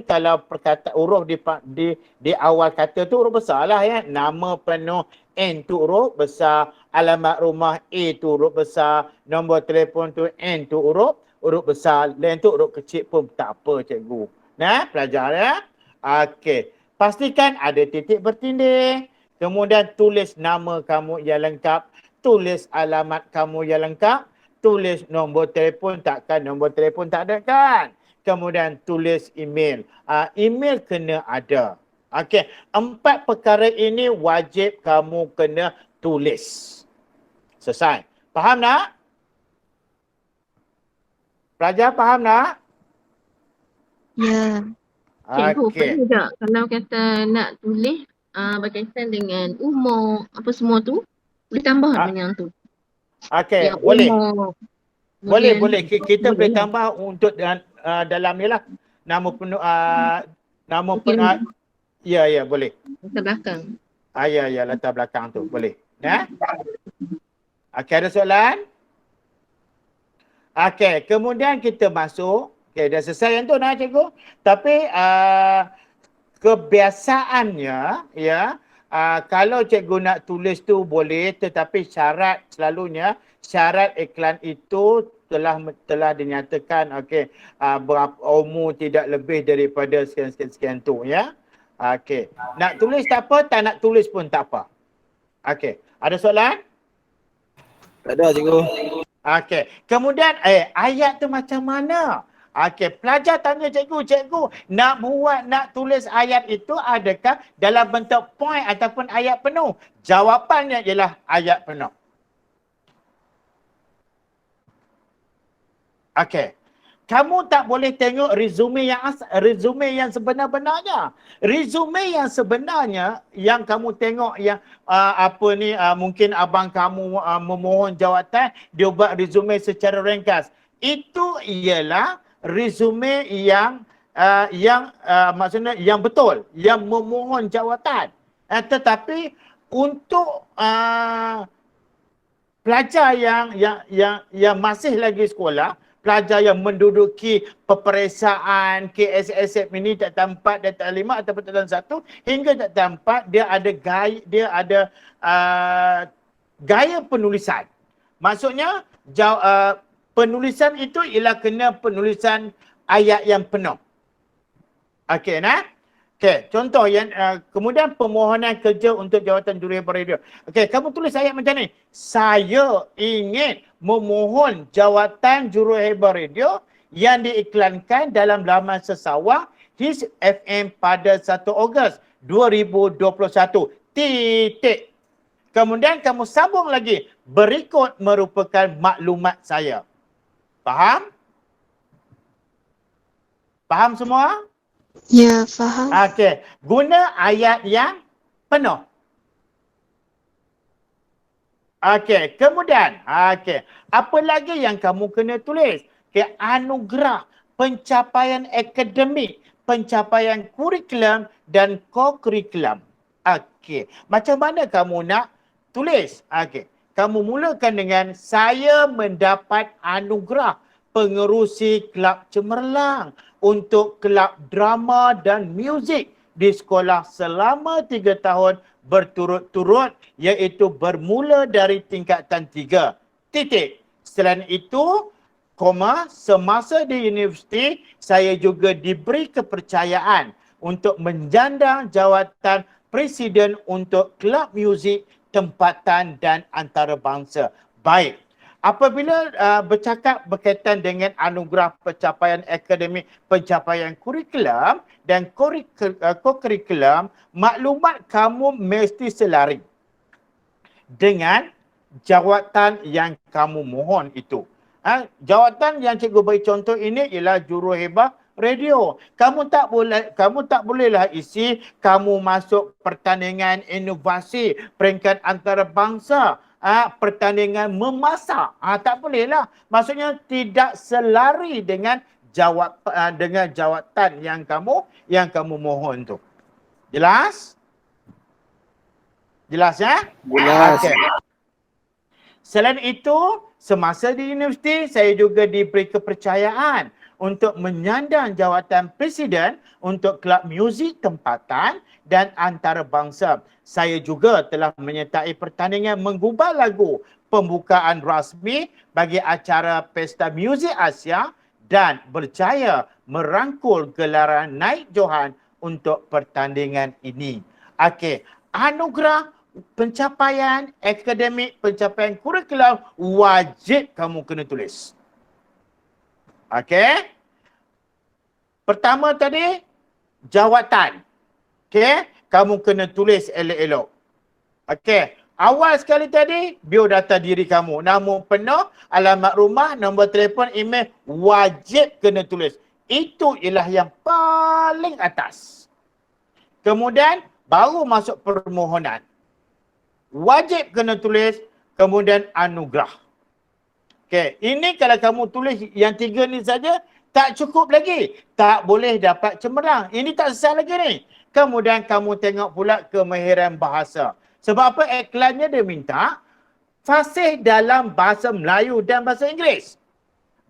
Kalau perkataan huruf di awal kata tu huruf besar lah ya. Nama penuh N tu huruf besar, alamat rumah A tu huruf besar, nombor telefon tu N tu huruf besar, lain tu huruf kecil pun tak apa cikgu. Nah, pelajar ya. Okey. Pastikan ada titik bertindih. Kemudian tulis nama kamu yang lengkap, tulis alamat kamu yang lengkap, tulis nombor telefon, takkan nombor telefon tak ada kan? Kemudian tulis email. Email kena ada. Okey, 4 perkara ini wajib kamu kena tulis. Selesai. Faham tak? Pelajar faham tak? Ya. Cikgu, Okey. boleh tak kalau kata nak tulis berkaitan dengan umur apa semua tu, boleh tambah dengan tu? Okey, Yang boleh. umur, Boleh. kemudian Kita boleh lah. tambah untuk dalam ni lah. Nama penuh, nama Mungkin ya, boleh. latar belakang. Ya, latar belakang tu. Boleh. Ya? Okey, ada soalan? Okey, kemudian kita masuk. Okey, dah selesai yang tu nak cikgu. Tapi kebiasaannya ya, kalau cikgu nak tulis tu boleh, tetapi selalunya syarat iklan itu telah dinyatakan okey, berapa umur tidak lebih daripada sekian tu ya. Okey. Nak tulis tak apa, tak nak tulis pun tak apa. Okey. Ada soalan? Tak ada cikgu. Okey. Kemudian ayat tu macam mana? Okey, pelajar tanya cikgu, nak tulis ayat itu adakah dalam bentuk point ataupun ayat penuh? Jawapannya ialah ayat penuh. Okey. Kamu tak boleh tengok resume yang sebenar-benarnya. Resume yang sebenarnya yang kamu tengok yang mungkin abang kamu memohon jawatan, dia buat resume secara ringkas. Itu ialah resume yang maksudnya yang betul, yang memohon jawatan. Tetapi untuk pelajar yang masih lagi sekolah, pelajar yang menduduki peperiksaan KSSF ini Tatan 4 dan Tatan 5 ataupun Tatan 1 hingga Tatan 4, dia ada gaya penulisan. Maksudnya penulisan itu ialah kena penulisan ayat yang penuh. Okey, nah? Okey, contoh yang kemudian permohonan kerja untuk jawatan juruhebah radio. Okey, kamu tulis ayat macam ni. Saya ingin memohon jawatan juruhebah radio yang diiklankan dalam laman sesawang His FM pada 1 Ogos 2021. Titik. Kemudian kamu sambung lagi. Berikut merupakan maklumat saya. Faham? Faham semua? Ya, faham. Okey. Guna ayat yang penuh. Okey. Kemudian, apa lagi yang kamu kena tulis? Anugerah, pencapaian akademik, pencapaian kurikulum dan co-kurikulum. Okey. Macam mana kamu nak tulis? Okey. Kamu mulakan dengan saya mendapat anugerah pengerusi Kelab Cemerlang untuk kelab drama dan muzik di sekolah selama 3 tahun berturut-turut, iaitu bermula dari tingkatan 3. Titik. Selain itu, semasa di universiti saya juga diberi kepercayaan untuk menjandang jawatan presiden untuk kelab muzik tempatan dan antarabangsa. Baik. Apabila bercakap berkaitan dengan anugerah pencapaian akademik, pencapaian kurikulum dan kokurikulum, maklumat kamu mesti selari dengan jawatan yang kamu mohon itu. Jawatan yang cikgu beri contoh ini ialah juruhebah radio. Kamu tak bolehlah isi kamu masuk pertandingan inovasi peringkat antarabangsa, pertandingan memasak. Tak bolehlah. Maksudnya tidak selari dengan jawatan yang kamu mohon tu. Jelas? Jelas ya? Jelas. Okay. Selain itu, semasa di universiti saya juga diberi kepercayaan untuk menyandang jawatan presiden untuk kelab muzik tempatan dan antarabangsa. Saya juga telah menyertai pertandingan menggubal lagu pembukaan rasmi bagi acara Pesta Muzik Asia dan berjaya merangkul gelaran Naik Johan untuk pertandingan ini. Okey, anugerah pencapaian akademik, pencapaian kurikulum wajib kamu kena tulis. Okey. Pertama tadi, jawatan. Okey, kamu kena tulis elok-elok. Okey. Awal sekali tadi, biodata diri kamu. Nama penuh, alamat rumah, nombor telefon, email, wajib kena tulis. Itu ialah yang paling atas. Kemudian, baru masuk permohonan. Wajib kena tulis, kemudian anugerah. Okey, ini kalau kamu tulis yang 3 ni saja, tak cukup lagi. Tak boleh dapat cemerlang. Ini tak selesai lagi ni. Kemudian kamu tengok pula kemahiran bahasa. Sebab apa? Iklannya dia minta fasih dalam bahasa Melayu dan bahasa Inggeris.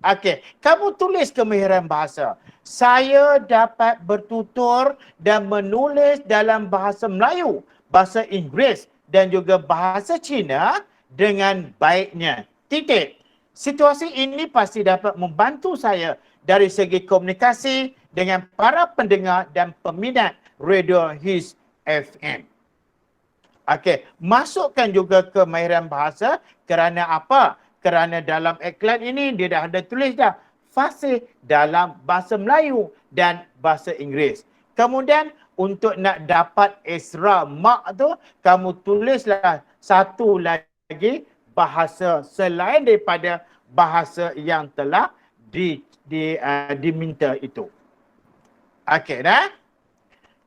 Okey, kamu tulis kemahiran bahasa. Saya dapat bertutur dan menulis dalam bahasa Melayu, bahasa Inggeris dan juga bahasa Cina dengan baiknya. Titik. Situasi ini pasti dapat membantu saya dari segi komunikasi dengan para pendengar dan peminat Radio His FM. Okey, masukkan juga kemahiran bahasa kerana apa? Kerana dalam iklan ini dia dah ada tulis dah fasih dalam bahasa Melayu dan bahasa Inggeris. Kemudian untuk nak dapat Isra Mak tu, kamu tulislah satu lagi bahasa selain daripada bahasa yang telah diminta itu. Okey dah.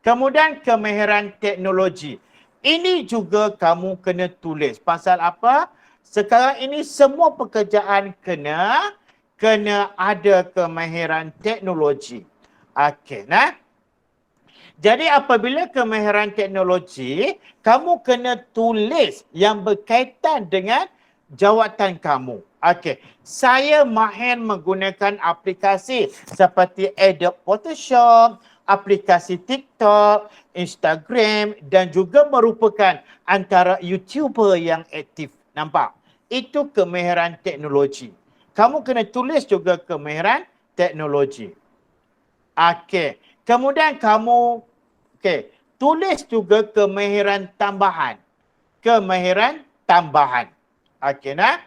Kemudian kemahiran teknologi. Ini juga kamu kena tulis. Pasal apa? Sekarang ini semua pekerjaan kena ada kemahiran teknologi. Okey nah. Jadi apabila kemahiran teknologi, kamu kena tulis yang berkaitan dengan jawatan kamu. Okey, saya mahir menggunakan aplikasi seperti Adobe Photoshop, aplikasi TikTok, Instagram dan juga merupakan antara YouTuber yang aktif. Nampak? Itu kemahiran teknologi. Kamu kena tulis juga kemahiran teknologi. Okey. Kemudian kamu tulis juga kemahiran tambahan. Kemahiran tambahan. Okey nah.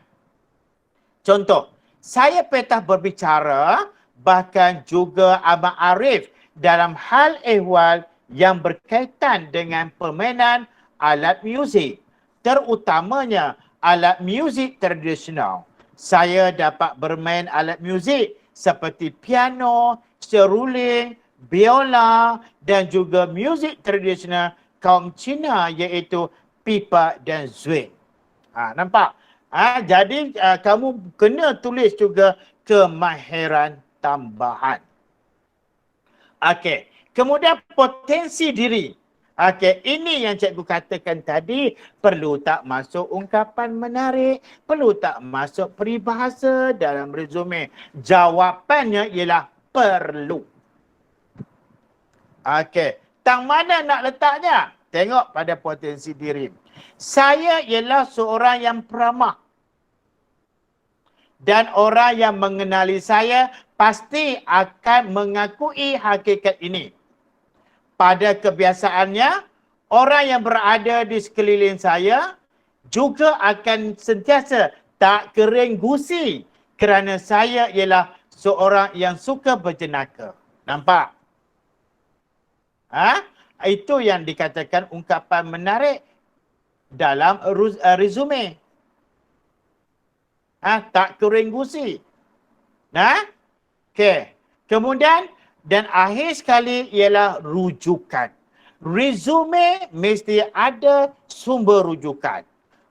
Contoh, saya petah berbicara bahkan juga Abang Arif dalam hal ehwal yang berkaitan dengan permainan alat muzik, terutamanya alat muzik tradisional. Saya dapat bermain alat muzik seperti piano, seruling, biola dan juga muzik tradisional kaum Cina iaitu pipa dan zwing. Nampak? Jadi kamu kena tulis juga kemahiran tambahan. Okey. Kemudian potensi diri. Okey, ini yang cikgu katakan tadi, perlu tak masuk ungkapan menarik, perlu tak masuk peribahasa dalam resume. Jawapannya ialah perlu. Okey, tang mana nak letaknya? Tengok pada potensi diri. Saya ialah seorang yang peramah. dan orang yang mengenali saya pasti akan mengakui hakikat ini. Pada kebiasaannya, orang yang berada di sekeliling saya juga akan sentiasa tak kering gusi kerana saya ialah seorang yang suka berjenaka. Nampak? Itu yang dikatakan ungkapan menarik dalam resume. Tak kering gusi. Okey. Kemudian dan akhir sekali ialah rujukan. Resume mesti ada sumber rujukan.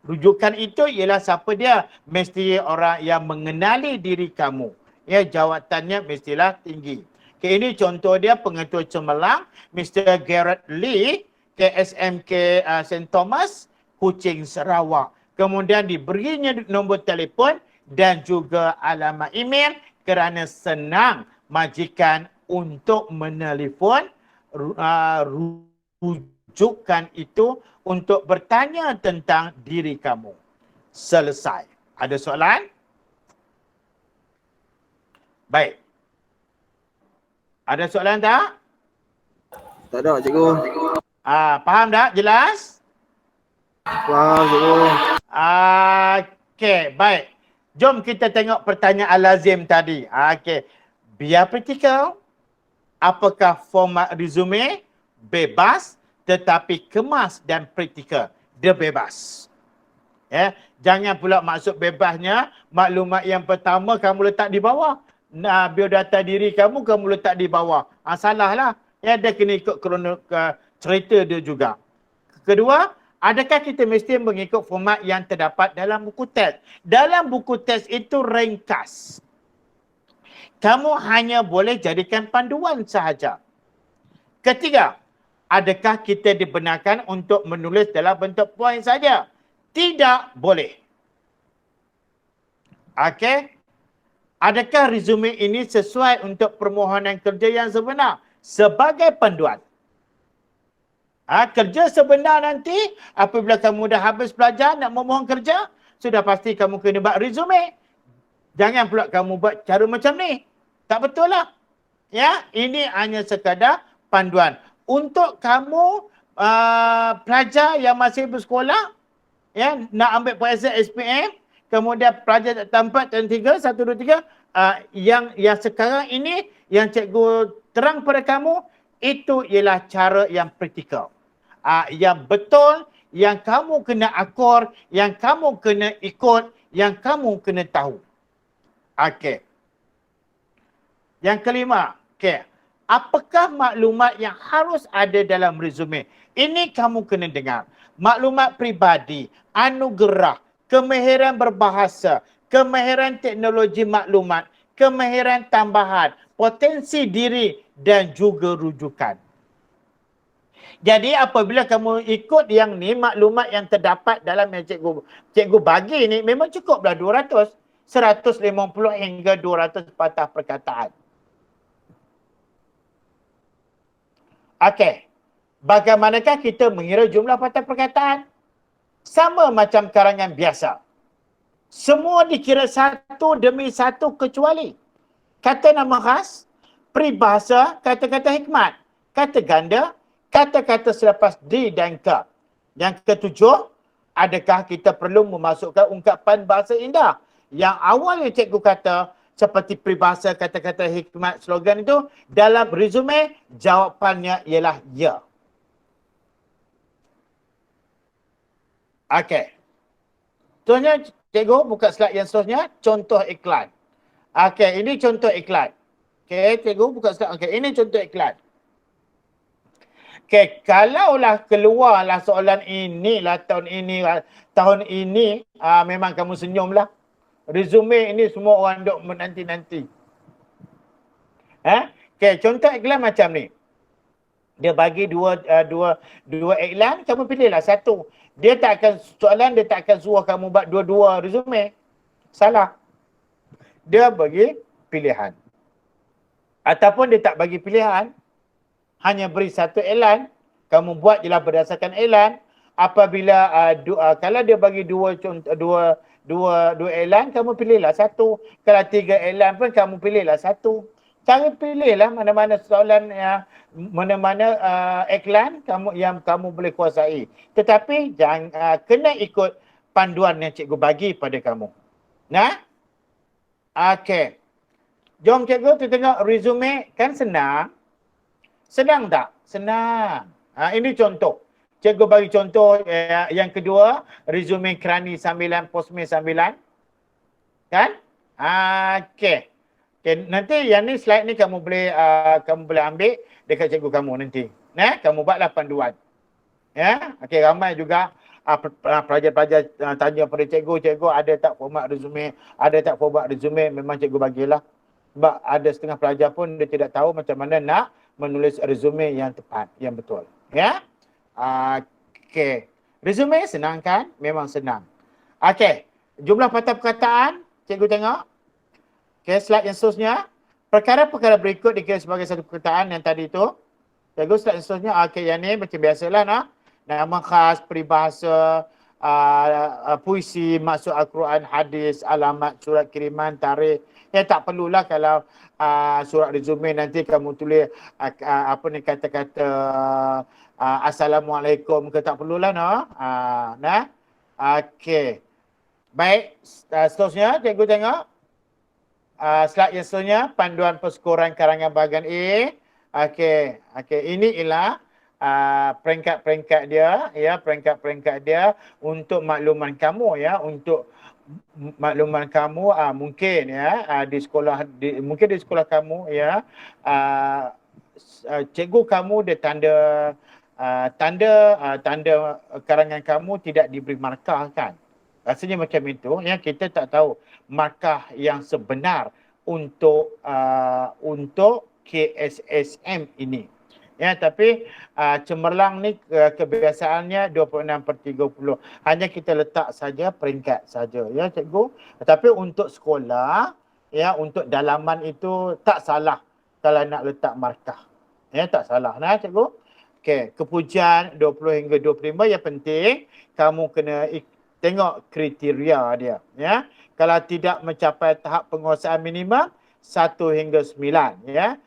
Rujukan itu ialah siapa dia? Mesti orang yang mengenali diri kamu. Ya, jawatannya mestilah tinggi. Okay, ini contoh dia pengetua cemerlang Mr. Garrett Lee, KSMK St. Thomas, Kuching, Sarawak. Kemudian diberinya nombor telefon dan juga alamat email kerana senang majikan untuk menelefon rujukan itu untuk bertanya tentang diri kamu. Selesai. Ada soalan? Baik. Ada soalan tak? Tak ada cikgu. Faham tak? Jelas? Faham cikgu. Okey, baik. Jom kita tengok pertanyaan lazim tadi. Okey. Biar praktikal. Apakah format resume? Bebas tetapi kemas dan praktikal. Dia bebas. Ya, jangan pula maksud bebasnya maklumat yang pertama kamu letak di bawah. Biodata diri kamu letak di bawah. Salah lah. Ya, dia kena ikut cerita dia juga. Kedua, adakah kita mesti mengikut format yang terdapat dalam buku teks? Dalam buku teks itu ringkas. Kamu hanya boleh jadikan panduan sahaja. Ketiga, adakah kita dibenarkan untuk menulis dalam bentuk poin saja? Tidak boleh. Okey. Adakah resume ini sesuai untuk permohonan kerja yang sebenar? Sebagai panduan. Kerja sebenar nanti, apabila kamu dah habis belajar nak memohon kerja, sudah pasti kamu kena buat resume. Jangan pula kamu buat cara macam ni. Tak betul lah. Ya, ini hanya sekadar panduan. Untuk kamu pelajar yang masih bersekolah, ya, nak ambil periksa SPM, kemudian pelajar tempat dan 3, 1, 2, 3, yang sekarang ini, yang cikgu terang pada kamu, itu ialah cara yang praktikal. Yang betul, yang kamu kena akur, yang kamu kena ikut, yang kamu kena tahu. Okey. Yang kelima, okey. Apakah maklumat yang harus ada dalam resume? Ini kamu kena dengar. Maklumat peribadi, anugerah, kemahiran berbahasa, kemahiran teknologi maklumat, kemahiran tambahan, potensi diri dan juga rujukan. Jadi apabila kamu ikut yang ni, maklumat yang terdapat dalam yang cikgu bagi ni, memang cukuplah 200. 150 hingga 200 patah perkataan. Okey. Bagaimanakah kita mengira jumlah patah perkataan? Sama macam karangan biasa. Semua dikira satu demi satu kecuali kata nama khas, peribahasa, kata-kata hikmat, kata ganda, kata-kata selepas di dan ke. Yang ketujuh, adakah kita perlu memasukkan ungkapan bahasa indah? Yang awalnya cikgu kata seperti peribahasa, kata-kata hikmat, slogan itu dalam resume, jawapannya ialah ya. Okey. Contohnya, cikgu buka slide yang seterusnya, contoh iklan. Okey, ini contoh iklan. Okey, cikgu buka slide. Okey, ini contoh iklan. Okey, kalaulah keluarlah soalan inilah tahun ini, memang kamu senyumlah. Resume ini semua orang duk menanti-nanti. Okey, contoh iklan macam ni. Dia bagi dua iklan, kamu pilihlah satu. Dia tak akan suruh kamu buat dua-dua resume. Salah. Dia bagi pilihan. Ataupun dia tak bagi pilihan, hanya beri satu iklan, kamu buat je lah berdasarkan iklan. apabila kalau dia bagi dua contoh, dua iklan, kamu pilihlah satu. Kalau 3 iklan pun kamu pilihlah satu. Cara pilihlah mana-mana soalan mana-mana iklan yang kamu boleh kuasai. Tetapi jangan kena ikut panduan yang cikgu bagi pada kamu. Nah? Okey. Jom cikgu kita tengok resume, kan senang. Senang tak? Senang. Ini contoh. Cikgu bagi contoh yang kedua, resume kerani sambilan posme sambilan. Kan? Okey. Okay, nanti yang ni slide ni kamu boleh ambil dekat cikgu kamu nanti. Kamu buatlah panduan. Ya, okey, ramai juga pelajar-pelajar tanya pada cikgu ada tak format resume, ada tak format resume, memang cikgu bagilah. Sebab ada setengah pelajar pun dia tidak tahu macam mana nak menulis resume yang tepat, yang betul. Ya. Okey. Resume senang kan? Memang senang. Okey. Jumlah patah perkataan, cikgu tengok. Okey, slide yang seterusnya. Perkara-perkara berikut dikira sebagai satu perkataan yang tadi tu. Cikgu slide yang seterusnya. Okey, yang ni macam biasalah nak. Nama khas, peribahasa, puisi, maksud Al-Quran, hadis, alamat, surat kiriman, tarikh. Ya tak perlulah kalau surat resume nanti kamu tulis kata-kata Assalamualaikum ke, tak perlulah nah. Okey. Baik, seterusnya cikgu tengok. Slide yang seterusnya, panduan perskoran karangan bahagian A. Okey, ini ialah peringkat-peringkat dia, ya, peringkat-peringkat dia untuk makluman kamu, ya, untuk makluman kamu mungkin ya di sekolah mungkin di sekolah kamu, ya, cikgu kamu dia tanda karangan kamu tidak diberi markah kan. Rasanya macam itu, ya, kita tak tahu markah yang sebenar untuk KSSM ini. Ya, tapi cemerlang ni kebiasaannya 26/30. Hanya kita letak saja peringkat saja, ya cikgu. Tapi untuk sekolah, ya, untuk dalaman itu tak salah kalau nak letak markah. Ya, tak salah nah cikgu. Okey, kepujian 20 hingga 25, yang penting kamu kena tengok kriteria dia, ya. Kalau tidak mencapai tahap penguasaan minimum 1 hingga 9, ya.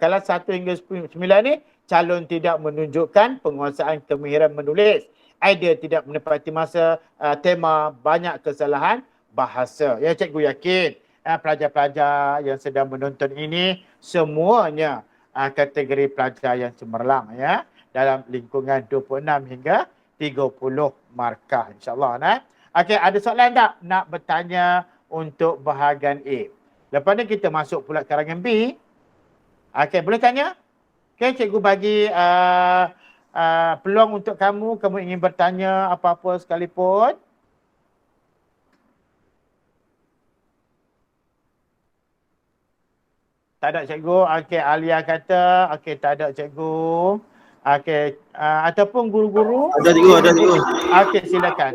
Kalau 1 hingga 9 ni calon tidak menunjukkan penguasaan kemahiran menulis. Idea tidak menepati masa tema, banyak kesalahan bahasa. Ya, cikgu yakin pelajar-pelajar yang sedang menonton ini semuanya kategori pelajar yang cemerlang, ya, dalam lingkungan 26 hingga 30 markah, insyaAllah. Okey, ada soalan tak nak bertanya untuk bahagian A? Lepas ni kita masuk pula karangan B. Okey, boleh tanya? Okey, cikgu bagi peluang untuk kamu ingin bertanya apa-apa sekalipun. Tak ada cikgu. Okey, Alia kata, okey, tak ada cikgu. Okey, ataupun guru-guru. Ada cikgu, ada cikgu. Okey, silakan.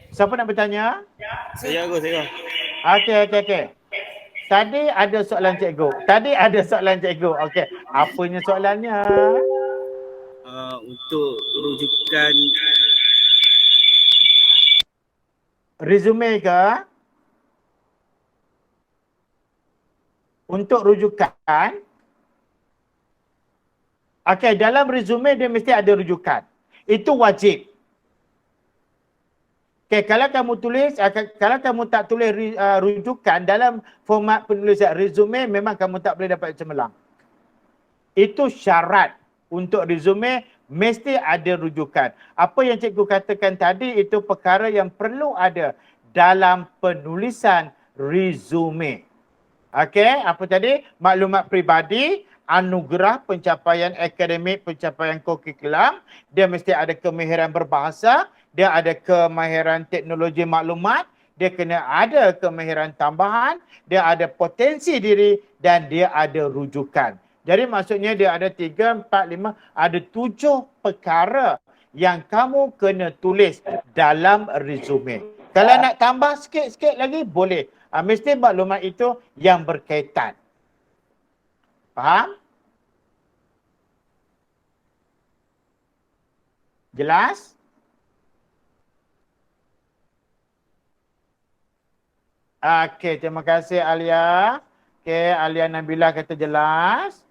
Siapa nak bertanya? Saya. Okey. Tadi ada soalan cikgu. Okey, apanya soalannya? Untuk rujukan resume ke? Untuk rujukan. Okey, dalam resume dia mesti ada rujukan. Itu wajib. Okey, kalau kamu tak tulis rujukan dalam format penulisan resume, memang kamu tak boleh dapat cemerlang. Itu syarat untuk resume, mesti ada rujukan. Apa yang cikgu katakan tadi itu perkara yang perlu ada dalam penulisan resume. Okey, apa tadi? Maklumat peribadi, anugerah, pencapaian akademik, pencapaian kurikulam, dia mesti ada kemahiran berbahasa, dia ada kemahiran teknologi maklumat, dia kena ada kemahiran tambahan, dia ada potensi diri dan dia ada rujukan. Jadi maksudnya dia ada 3, 4, 5, ada 7 perkara yang kamu kena tulis dalam resume. Kalau nak tambah sikit-sikit lagi boleh. Mesti maklumat itu yang berkaitan. Faham? Jelas? Okey, terima kasih Alia. Okey, Alia Nabila kata jelas.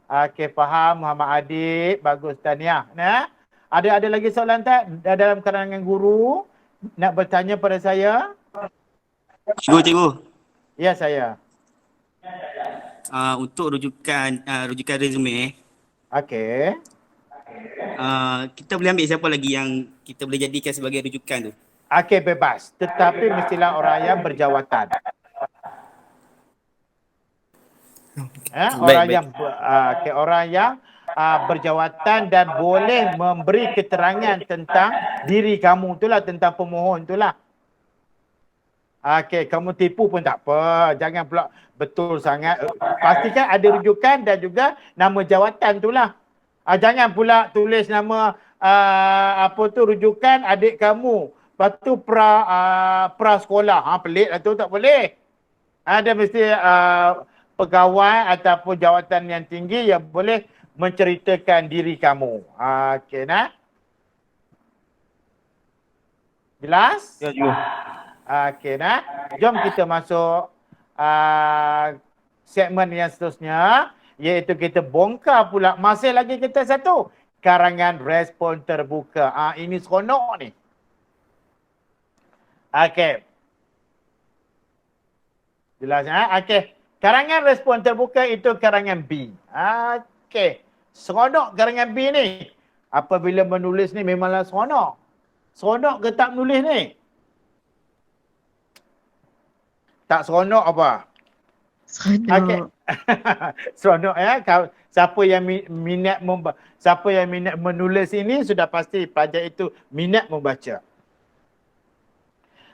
Okey, faham Muhammad Adik. Bagus Tahniah. Nah, ada lagi soalan tak dalam kalangan guru nak bertanya pada saya? Cikgu. Ya, saya. Untuk rujukan resume, Okey. kita boleh ambil siapa lagi yang kita boleh jadikan sebagai rujukan tu? Okey, bebas. Tetapi mestilah orang yang berjawatan. Orang yang orang yang berjawatan dan boleh memberi keterangan tentang diri kamu itulah, tentang pemohon itulah. Okey, kamu tipu pun tak apa. Jangan pula betul sangat. Pastikan ada rujukan dan juga nama jawatan itulah. Jangan pula tulis nama rujukan adik kamu. Lepas tu pra sekolah. Pelik lah tu, tak boleh. Ada mesti pegawai ataupun jawatan yang tinggi yang boleh menceritakan diri kamu. Okey, nah. Jelas? Ya, cikgu. Okey, nah. Jom kita masuk segmen yang seterusnya, iaitu kita bongkar pula masih lagi kita satu. Karangan respon terbuka. Ini seronok ni. Okey. Jelas okey. Karangan respon terbuka itu karangan B. Okey. Seronok karangan B ni. Apabila menulis ni memanglah seronok. Seronok ke tak menulis ni? Tak seronok apa? Seronok. Okey. Seronok ya. Siapa yang minat menulis ini sudah pasti pelajar itu minat membaca.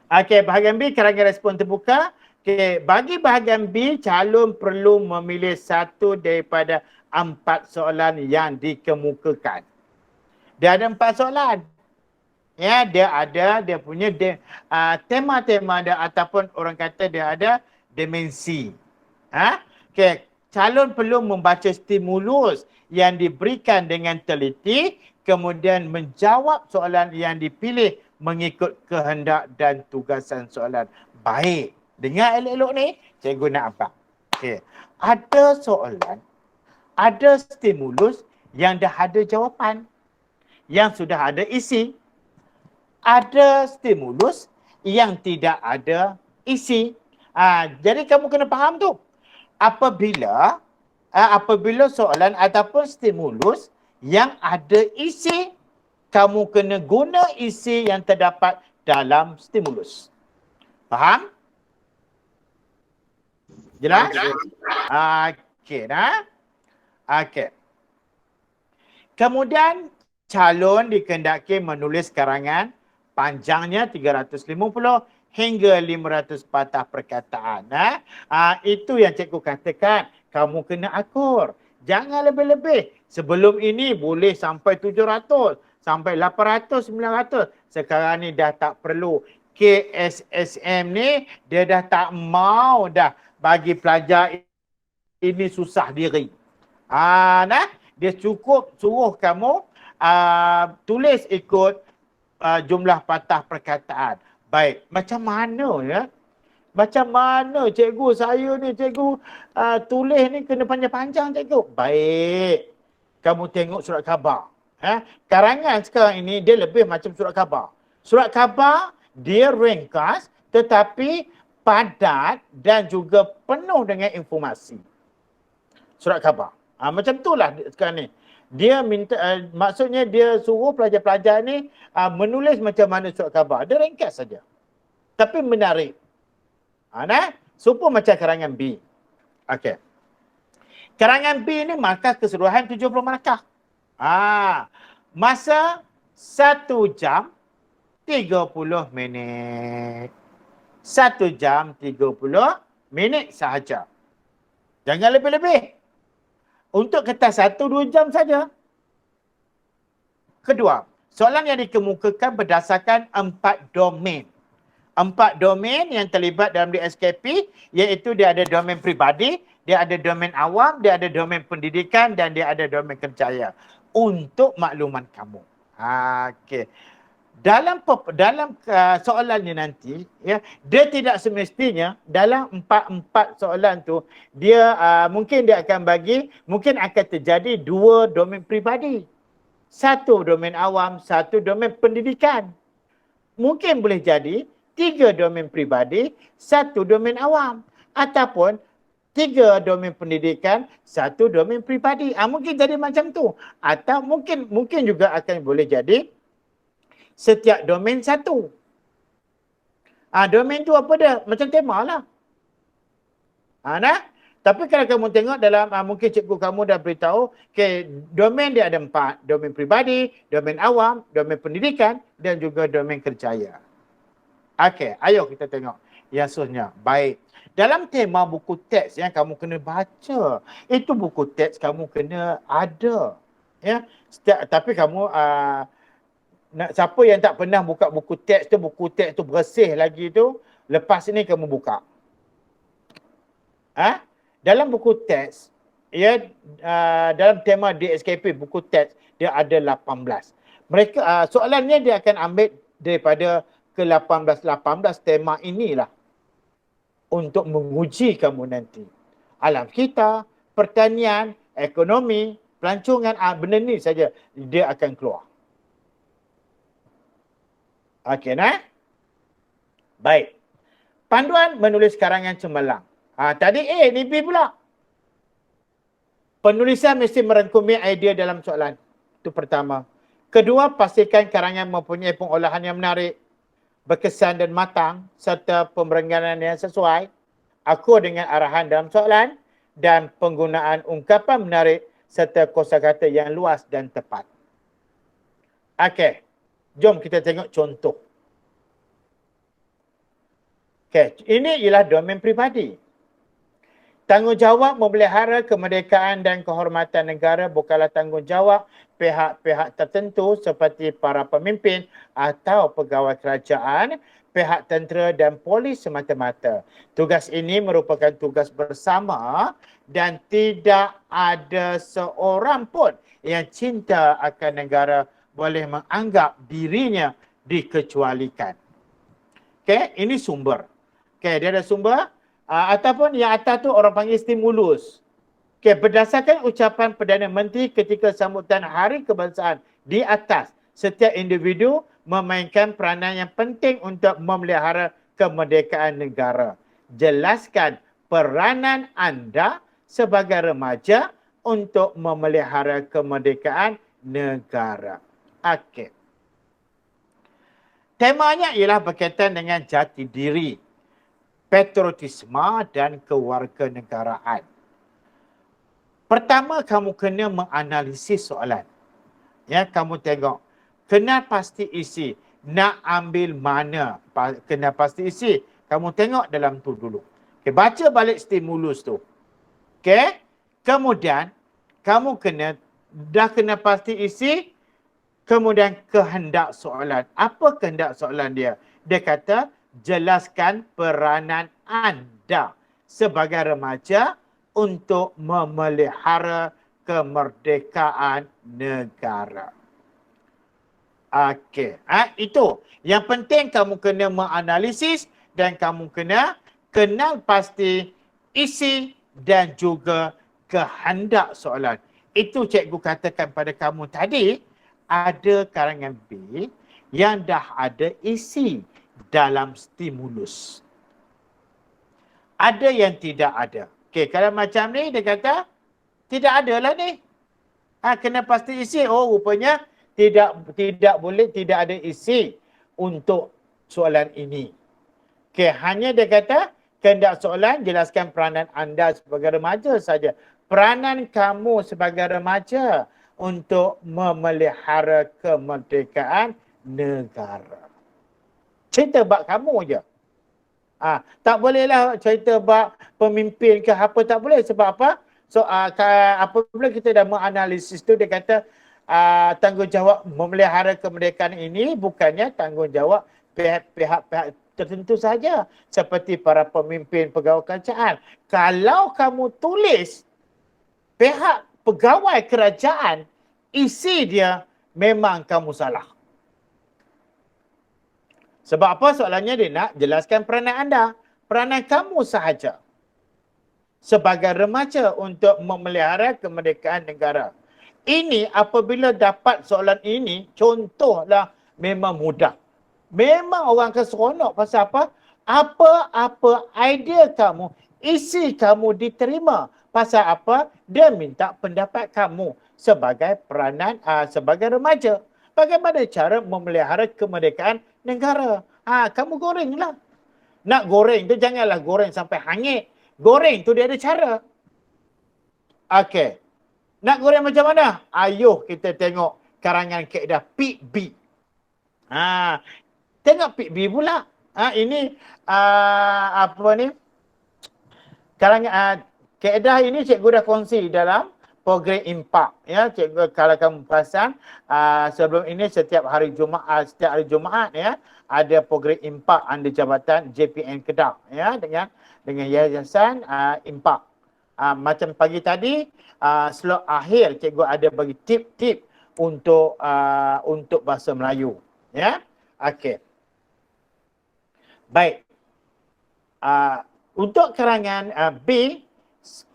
Okey, bahagian B karangan respon terbuka. Okey, bagi bahagian B, calon perlu memilih satu daripada 4 soalan yang dikemukakan. Dia ada 4 soalan. Ya, dia punya tema-tema dia ataupun orang kata dia ada dimensi. Okey, calon perlu membaca stimulus yang diberikan dengan teliti, kemudian menjawab soalan yang dipilih mengikut kehendak dan tugasan soalan. Baik. Dengar elok-elok ni, cikgu nak apa? Okey. Ada soalan, ada stimulus yang dah ada jawapan, yang sudah ada isi. Ada stimulus yang tidak ada isi. Jadi kamu kena faham tu. Apabila soalan ataupun stimulus yang ada isi, kamu kena guna isi yang terdapat dalam stimulus. Faham? Jelas? Okey, nah. Okey. Kemudian calon dikehendaki menulis karangan panjangnya 350 hingga 500 patah perkataan. Itu yang cikgu katakan. Kamu kena akur. Jangan lebih-lebih. Sebelum ini boleh sampai 700, sampai 800, 900. Sekarang ni dah tak perlu. KSSM ni dia dah tak mau dah bagi pelajar ini susah diri. Dia cukup suruh kamu tulis ikut jumlah patah perkataan. Baik, macam mana ya? Macam mana cikgu, saya ni cikgu tulis ni kena panjang-panjang cikgu. Baik, kamu tengok surat khabar. Karangan sekarang ini dia lebih macam surat khabar. Surat khabar dia ringkas tetapi padat dan juga penuh dengan informasi. Surat khabar. Macam itulah sekarang ni. Dia minta, maksudnya dia suruh pelajar-pelajar ni menulis macam mana surat khabar. Dia ringkas saja. Tapi menarik. Supaya macam karangan B. Okey. Karangan B ni markah keseluruhan 70 markah. Masa 1 jam 30 minit. 1 jam 30 minit sahaja. Jangan lebih-lebih. Untuk kertas 1-2 jam saja. Kedua, soalan yang dikemukakan berdasarkan 4 domain. 4 domain yang terlibat dalam DSKP, iaitu dia ada domain peribadi, dia ada domain awam, dia ada domain pendidikan dan dia ada domain kerjaya. Untuk makluman kamu. Okey. Dalam soalannya nanti, ya, dia tidak semestinya dalam empat soalan tu dia mungkin dia akan bagi, mungkin akan terjadi 2 domain peribadi. 1 domain awam, 1 domain pendidikan. Mungkin boleh jadi 3 domain peribadi, 1 domain awam, ataupun 3 domain pendidikan, 1 domain peribadi. Mungkin jadi macam tu. Atau mungkin juga akan boleh jadi setiap domain 1. Domain tu apa dia? Macam tema lah. Nah? Tapi kalau kamu tengok dalam, mungkin cikgu kamu dah beritahu, okay, domain dia ada 4. Domain peribadi, domain awam, domain pendidikan dan juga domain kerjaya. Okey, ayo kita tengok yang seterusnya. Baik. Dalam tema buku teks yang kamu kena baca, itu buku teks kamu kena ada. Ya. Tapi kamu siapa yang tak pernah buka buku teks tu bersih lagi tu, lepas ni kamu buka. Dalam buku teks, ya, dalam tema DSKP buku teks dia ada 18. Mereka soalannya dia akan ambil daripada ke-18 tema inilah untuk menguji kamu nanti. Alam kita, pertanian, ekonomi, pelancongan, benda ni saja dia akan keluar. Okey, nah? Baik. Panduan menulis karangan cemerlang. Tadi A, ni B pula. Penulisan mesti merangkumi idea dalam soalan. Itu pertama. Kedua, pastikan karangan mempunyai pengolahan yang menarik, berkesan dan matang, serta pemberenganan yang sesuai, akur dengan arahan dalam soalan, dan penggunaan ungkapan menarik serta kosakata yang luas dan tepat. Okey. Jom kita tengok contoh. Okay, ini ialah domain peribadi. Tanggungjawab memelihara kemerdekaan dan kehormatan negara bukanlah tanggungjawab pihak-pihak tertentu seperti para pemimpin atau pegawai kerajaan, pihak tentera dan polis semata-mata. Tugas ini merupakan tugas bersama dan tidak ada seorang pun yang cinta akan negara boleh menganggap dirinya dikecualikan. Okey, ini sumber. Okey, dia ada sumber ataupun yang atas tu orang panggil stimulus. Okey, berdasarkan ucapan Perdana Menteri ketika sambutan Hari Kebangsaan di atas, setiap individu memainkan peranan yang penting untuk memelihara kemerdekaan negara. Jelaskan peranan anda sebagai remaja untuk memelihara kemerdekaan negara. Okey. Temanya ialah berkaitan dengan jati diri, patriotisme dan kewarganegaraan. Pertama, kamu kena menganalisis soalan. Ya, kamu tengok. Kena pasti isi. Nak ambil mana? Kena pasti isi. Kamu tengok dalam tu dulu. Okay, baca balik stimulus tu. Okay. Kemudian, kamu dah kena pasti isi. Kemudian kehendak soalan. Apa kehendak soalan dia? Dia kata, jelaskan peranan anda sebagai remaja untuk memelihara kemerdekaan negara. Okey. Itu. Yang penting kamu kena menganalisis dan kamu kena kenal pasti isi dan juga kehendak soalan. Itu cikgu katakan pada kamu tadi. Ada karangan B yang dah ada isi dalam stimulus. Ada yang tidak ada. Okey, kalau macam ni dia kata tidak ada lah ni. Kena pasti isi. Oh, rupanya tidak boleh tidak ada isi untuk soalan ini. Okey, hanya dia kata kehendak soalan jelaskan peranan anda sebagai remaja saja. Peranan kamu sebagai remaja untuk memelihara kemerdekaan negara. Cerita bab kamu je. Tak bolehlah cerita bab pemimpin ke apa, tak boleh. Sebab apa? So, apabila kita dah menganalisis tu, dia kata tanggungjawab memelihara kemerdekaan ini bukannya tanggungjawab pihak-pihak tertentu saja. Seperti para pemimpin pegawai kerajaan. Kalau kamu tulis pihak pegawai kerajaan, isi dia memang kamu salah. Sebab apa soalannya dia nak jelaskan peranan anda. Peranan kamu sahaja sebagai remaja untuk memelihara kemerdekaan negara. Ini apabila dapat soalan ini, contohlah memang mudah. Memang orang akan seronok pasal apa? Apa-apa idea kamu, isi kamu diterima. Pasal apa? Dia minta pendapat kamu sebagai peranan, sebagai remaja. Bagaimana cara memelihara kemerdekaan negara? Kamu gorenglah. Nak goreng tu janganlah goreng sampai hangit. Goreng tu dia ada cara. Okey. Nak goreng macam mana? Ayuh kita tengok karangan kaedah Pik B. Tengok Pik B pula. Ini apa ni? Karangan kaedah ini cikgu dah kongsi dalam program impak. Ya, cikgu kalau kamu perasan sebelum ini setiap hari Jumaat ya ada program impak under jabatan JPN Kedah ya dengan yayasan impak. Macam pagi tadi slot akhir cikgu ada bagi tip-tip untuk bahasa Melayu ya. Okey. Baik. Untuk karangan B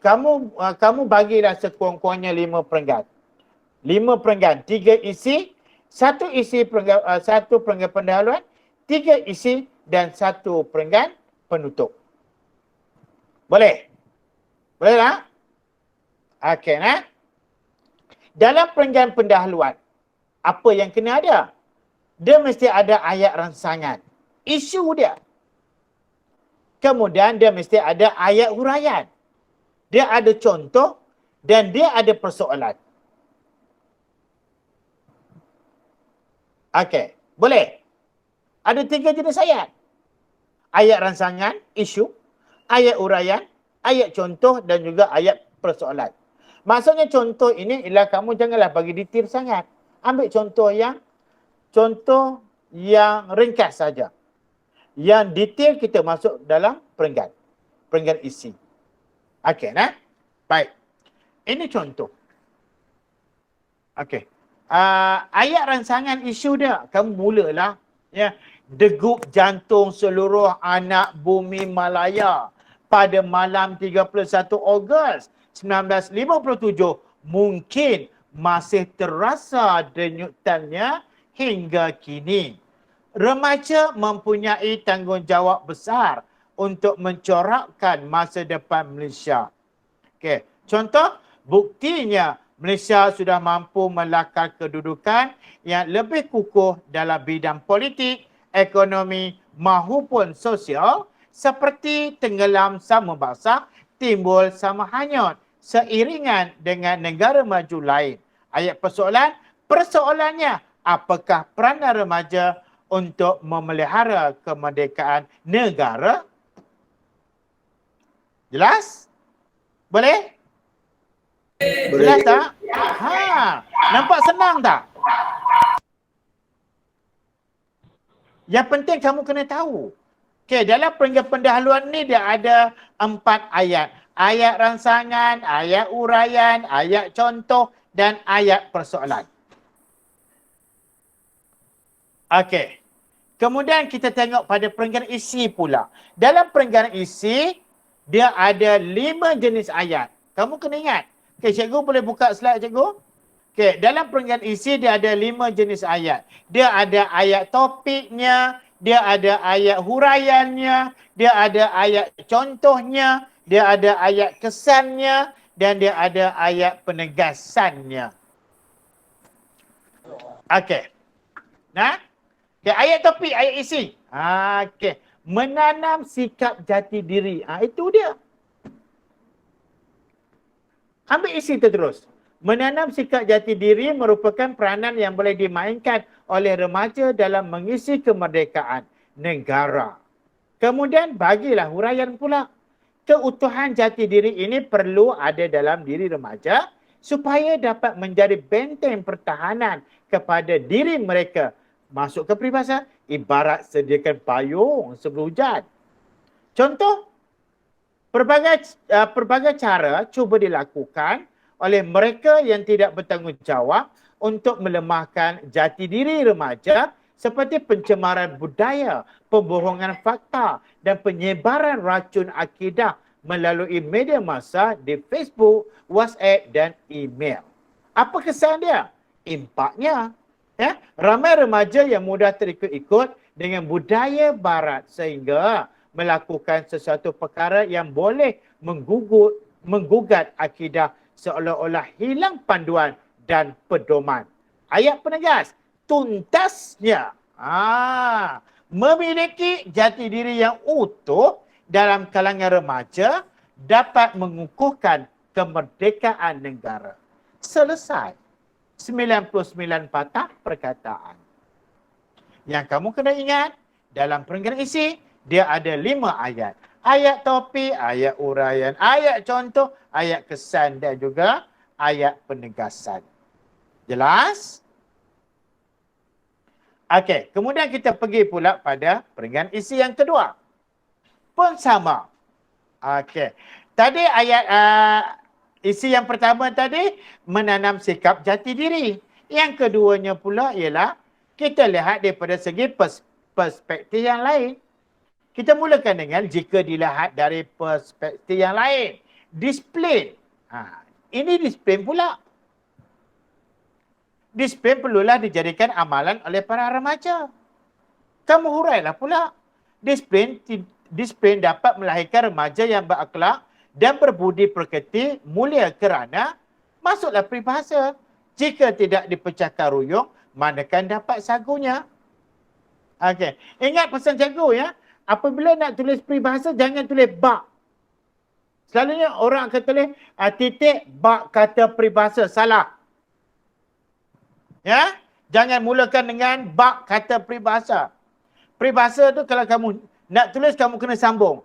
kamu bagilah sekurang-kurangnya 5 perenggan. 5 perenggan, 3 isi, 1 isi perenggan, 1 perenggan pendahuluan, 3 isi dan 1 perenggan penutup. Boleh? Boleh tak? Okey, nah. Dalam perenggan pendahuluan, apa yang kena ada? Dia mesti ada ayat rangsangan. Isu dia. Kemudian dia mesti ada ayat huraian. Dia ada contoh dan dia ada persoalan. Okey, boleh? Ada 3 jenis ayat. Ayat rangsangan, isu, ayat huraian, ayat contoh dan juga ayat persoalan. Maksudnya contoh ini ialah kamu janganlah bagi detail sangat. Ambil contoh yang ringkas saja. Yang detail kita masuk dalam perenggan isi. Okey, nah. Baik. Ini contoh. Okey. Ayat rangsangan isu dia, kamu mulalah ya. Degup jantung seluruh anak bumi Malaya pada malam 31 Ogos 1957 mungkin masih terasa denyutannya hingga kini. Remaja mempunyai tanggungjawab besar untuk mencorakkan masa depan Malaysia. Okey, contoh buktinya Malaysia sudah mampu melakar kedudukan yang lebih kukuh dalam bidang politik, ekonomi maupun sosial seperti tenggelam sama basah, timbul sama hanyut seiringan dengan negara maju lain. Ayat persoalannya apakah peranan remaja untuk memelihara kemerdekaan negara? Jelas? Boleh? Jelas tak? Nampak senang tak? Yang penting kamu kena tahu. Okey, dalam perenggan pendahuluan ni dia ada 4 ayat. Ayat rangsangan, ayat huraian, ayat contoh dan ayat persoalan. Okey. Kemudian kita tengok pada perenggan isi pula. Dalam perenggan isi, dia ada 5 jenis ayat. Kamu kena ingat. Okey, cikgu boleh buka slide cikgu? Okey, dalam perenggan isi dia ada 5 jenis ayat. Dia ada ayat topiknya, dia ada ayat huraiannya, dia ada ayat contohnya, dia ada ayat kesannya dan dia ada ayat penegasannya. Okey. Nah, okay, ayat topik, ayat isi. Okey. Menanam sikap jati diri. Itu dia. Ambil isi tu terus. Menanam sikap jati diri merupakan peranan yang boleh dimainkan oleh remaja dalam mengisi kemerdekaan negara. Kemudian bagilah huraian pula. Keutuhan jati diri ini perlu ada dalam diri remaja supaya dapat menjadi benteng pertahanan kepada diri mereka. Masuk ke peribahasa, ibarat sediakan payung sebelum hujan. Contoh, pelbagai cara cuba dilakukan oleh mereka yang tidak bertanggungjawab untuk melemahkan jati diri remaja seperti pencemaran budaya, pembohongan fakta dan penyebaran racun akidah melalui media massa di Facebook, WhatsApp dan email. Apa kesan dia? Impaknya, ramai remaja yang mudah terikut-ikut dengan budaya barat sehingga melakukan sesuatu perkara yang boleh menggugat akidah seolah-olah hilang panduan dan pedoman. Ayat penegas, tuntasnya memiliki jati diri yang utuh dalam kalangan remaja dapat mengukuhkan kemerdekaan negara. Selesai. 99 patah perkataan. Yang kamu kena ingat, dalam perenggan isi, dia ada 5 ayat. Ayat topik, ayat uraian, ayat contoh, ayat kesan dan juga ayat penegasan. Jelas? Okey, kemudian kita pergi pula pada perenggan isi yang kedua. Pun sama. Okey. Tadi ayat isi yang pertama tadi menanam sikap jati diri. Yang keduanya pula ialah kita lihat daripada segi perspektif yang lain. Kita mulakan dengan jika dilihat dari perspektif yang lain. Disiplin. Ini disiplin pula. Disiplin perlulah dijadikan amalan oleh para remaja. Kamu hurailah pula. Disiplin dapat melahirkan remaja yang berakhlak dan berbudi pekerti mulia kerana masuklah peribahasa. Jika tidak dipecahkan ruyung, manakan dapat sagunya. Okey. Ingat pesan cikgu ya. Apabila nak tulis peribahasa, jangan tulis bak. Selalunya orang akan tulis titik bak kata peribahasa. Salah. Ya, jangan mulakan dengan bak kata peribahasa. Peribahasa tu kalau kamu nak tulis, kamu kena sambung.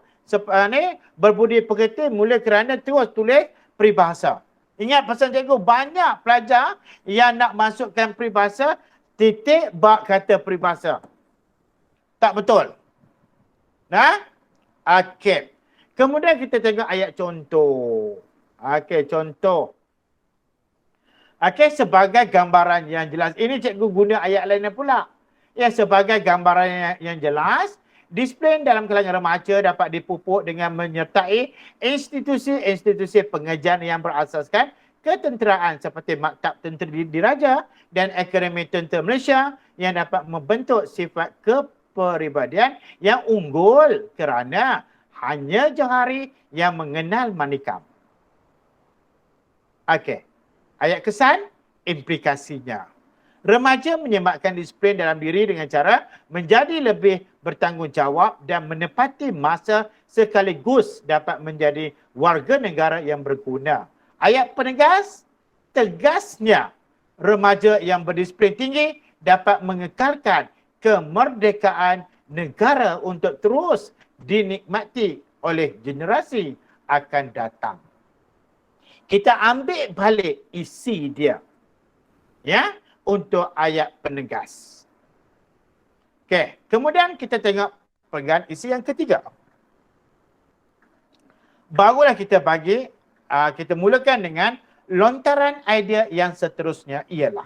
Berbudi pekerti mula kerana terus tulis peribahasa. Ingat pesan cikgu, banyak pelajar yang nak masukkan peribahasa titik bak kata peribahasa. Tak betul. Okey. Kemudian kita tengok ayat contoh. Okey, contoh. Okey, sebagai gambaran yang jelas. Ini cikgu guna ayat lainnya pula. Ya, sebagai gambaran yang jelas, disiplin dalam kalangan remaja dapat dipupuk dengan menyertai institusi-institusi pengajian yang berasaskan ketenteraan seperti Maktab Tentera Diraja dan Akademi Tentera Malaysia yang dapat membentuk sifat kepribadian yang unggul kerana hanya Johari yang mengenal manikam. Okey. Ayat kesan, implikasinya. Remaja menyematkan disiplin dalam diri dengan cara menjadi lebih bertanggungjawab dan menepati masa sekaligus dapat menjadi warga negara yang berguna. Ayat penegas, tegasnya remaja yang berdisiplin tinggi dapat mengekalkan kemerdekaan negara untuk terus dinikmati oleh generasi akan datang. Kita ambil balik isi dia. Ya, untuk ayat penegas. Okey, kemudian kita tengok perenggan isi yang ketiga. Barulah kita kita mulakan dengan lontaran idea yang seterusnya ialah.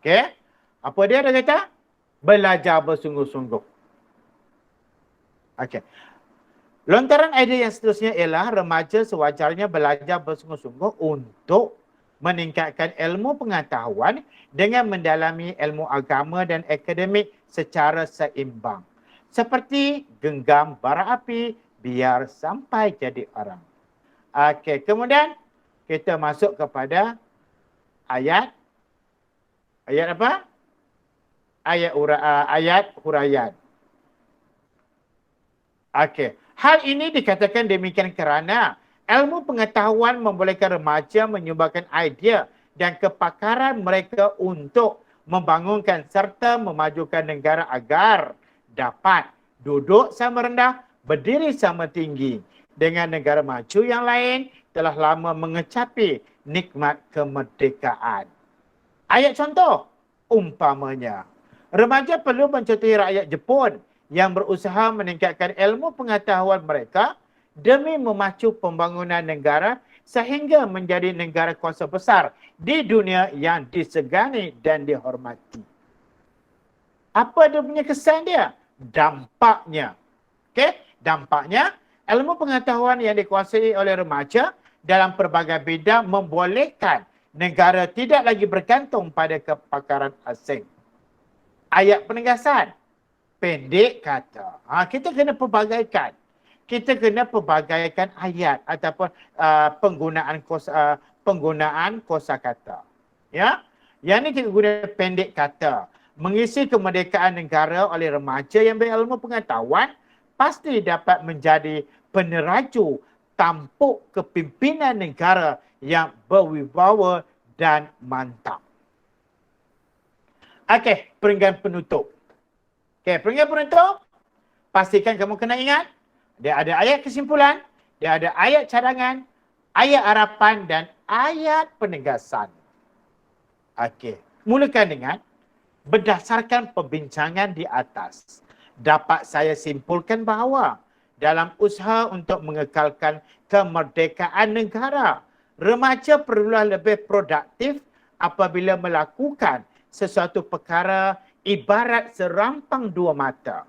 Okey, apa dia kata? Belajar bersungguh-sungguh. Okey. Lontaran idea yang seterusnya ialah remaja sewajarnya belajar bersungguh-sungguh untuk meningkatkan ilmu pengetahuan dengan mendalami ilmu agama dan akademik secara seimbang. Seperti genggam bara api biar sampai jadi orang. Okey, kemudian kita masuk kepada ayat apa? Ayat huraian. Okey. Hal ini dikatakan demikian kerana ilmu pengetahuan membolehkan remaja menyumbangkan idea dan kepakaran mereka untuk membangunkan serta memajukan negara agar dapat duduk sama rendah, berdiri sama tinggi dengan negara maju yang lain telah lama mengecapi nikmat kemerdekaan. Ayat contoh, umpamanya, remaja perlu mencontohi rakyat Jepun yang berusaha meningkatkan ilmu pengetahuan mereka demi memacu pembangunan negara sehingga menjadi negara kuasa besar di dunia yang disegani dan dihormati. Apa dia punya kesan dia? Dampaknya. Okey, dampaknya ilmu pengetahuan yang dikuasai oleh remaja dalam pelbagai bidang membolehkan negara tidak lagi bergantung pada kepakaran asing. Ayat penegasan. Pendek kata. Kita kena pelbagaikan. Kita kena pelbagaikan ayat ataupun penggunaan kosakata. Ya. Yang ni kita guna pendek kata. Mengisi kemerdekaan negara oleh remaja yang berilmu pengetahuan pasti dapat menjadi peneraju tampuk kepimpinan negara yang berwibawa dan mantap. Okey, peringkat penutup. Okey, peringkat penutup, pastikan kamu kena ingat, dia ada ayat kesimpulan, dia ada ayat cadangan, ayat harapan dan ayat penegasan. Okey, mulakan dengan berdasarkan perbincangan di atas, dapat saya simpulkan bahawa dalam usaha untuk mengekalkan kemerdekaan negara, remaja perlulah lebih produktif apabila melakukan sesuatu perkara ibarat serampang dua mata.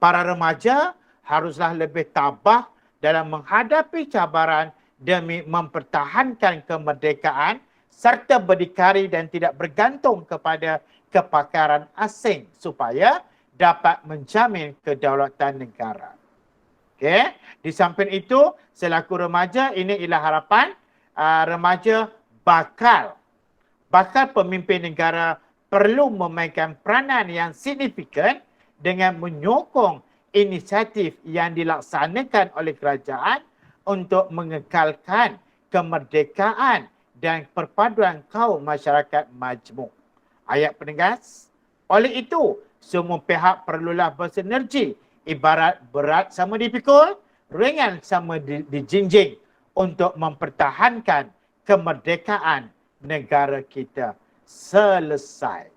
Para remaja haruslah lebih tabah dalam menghadapi cabaran demi mempertahankan kemerdekaan serta berdikari dan tidak bergantung kepada kepakaran asing supaya dapat menjamin kedaulatan negara. Okey, di samping itu selaku remaja ini ialah harapan remaja bakal pemimpin negara perlu memainkan peranan yang signifikan dengan menyokong inisiatif yang dilaksanakan oleh kerajaan untuk mengekalkan kemerdekaan dan perpaduan kaum masyarakat majmuk. Ayat penegas. Oleh itu, semua pihak perlulah bersinergi ibarat berat sama dipikul, ringan sama dijinjing untuk mempertahankan kemerdekaan negara kita selesai.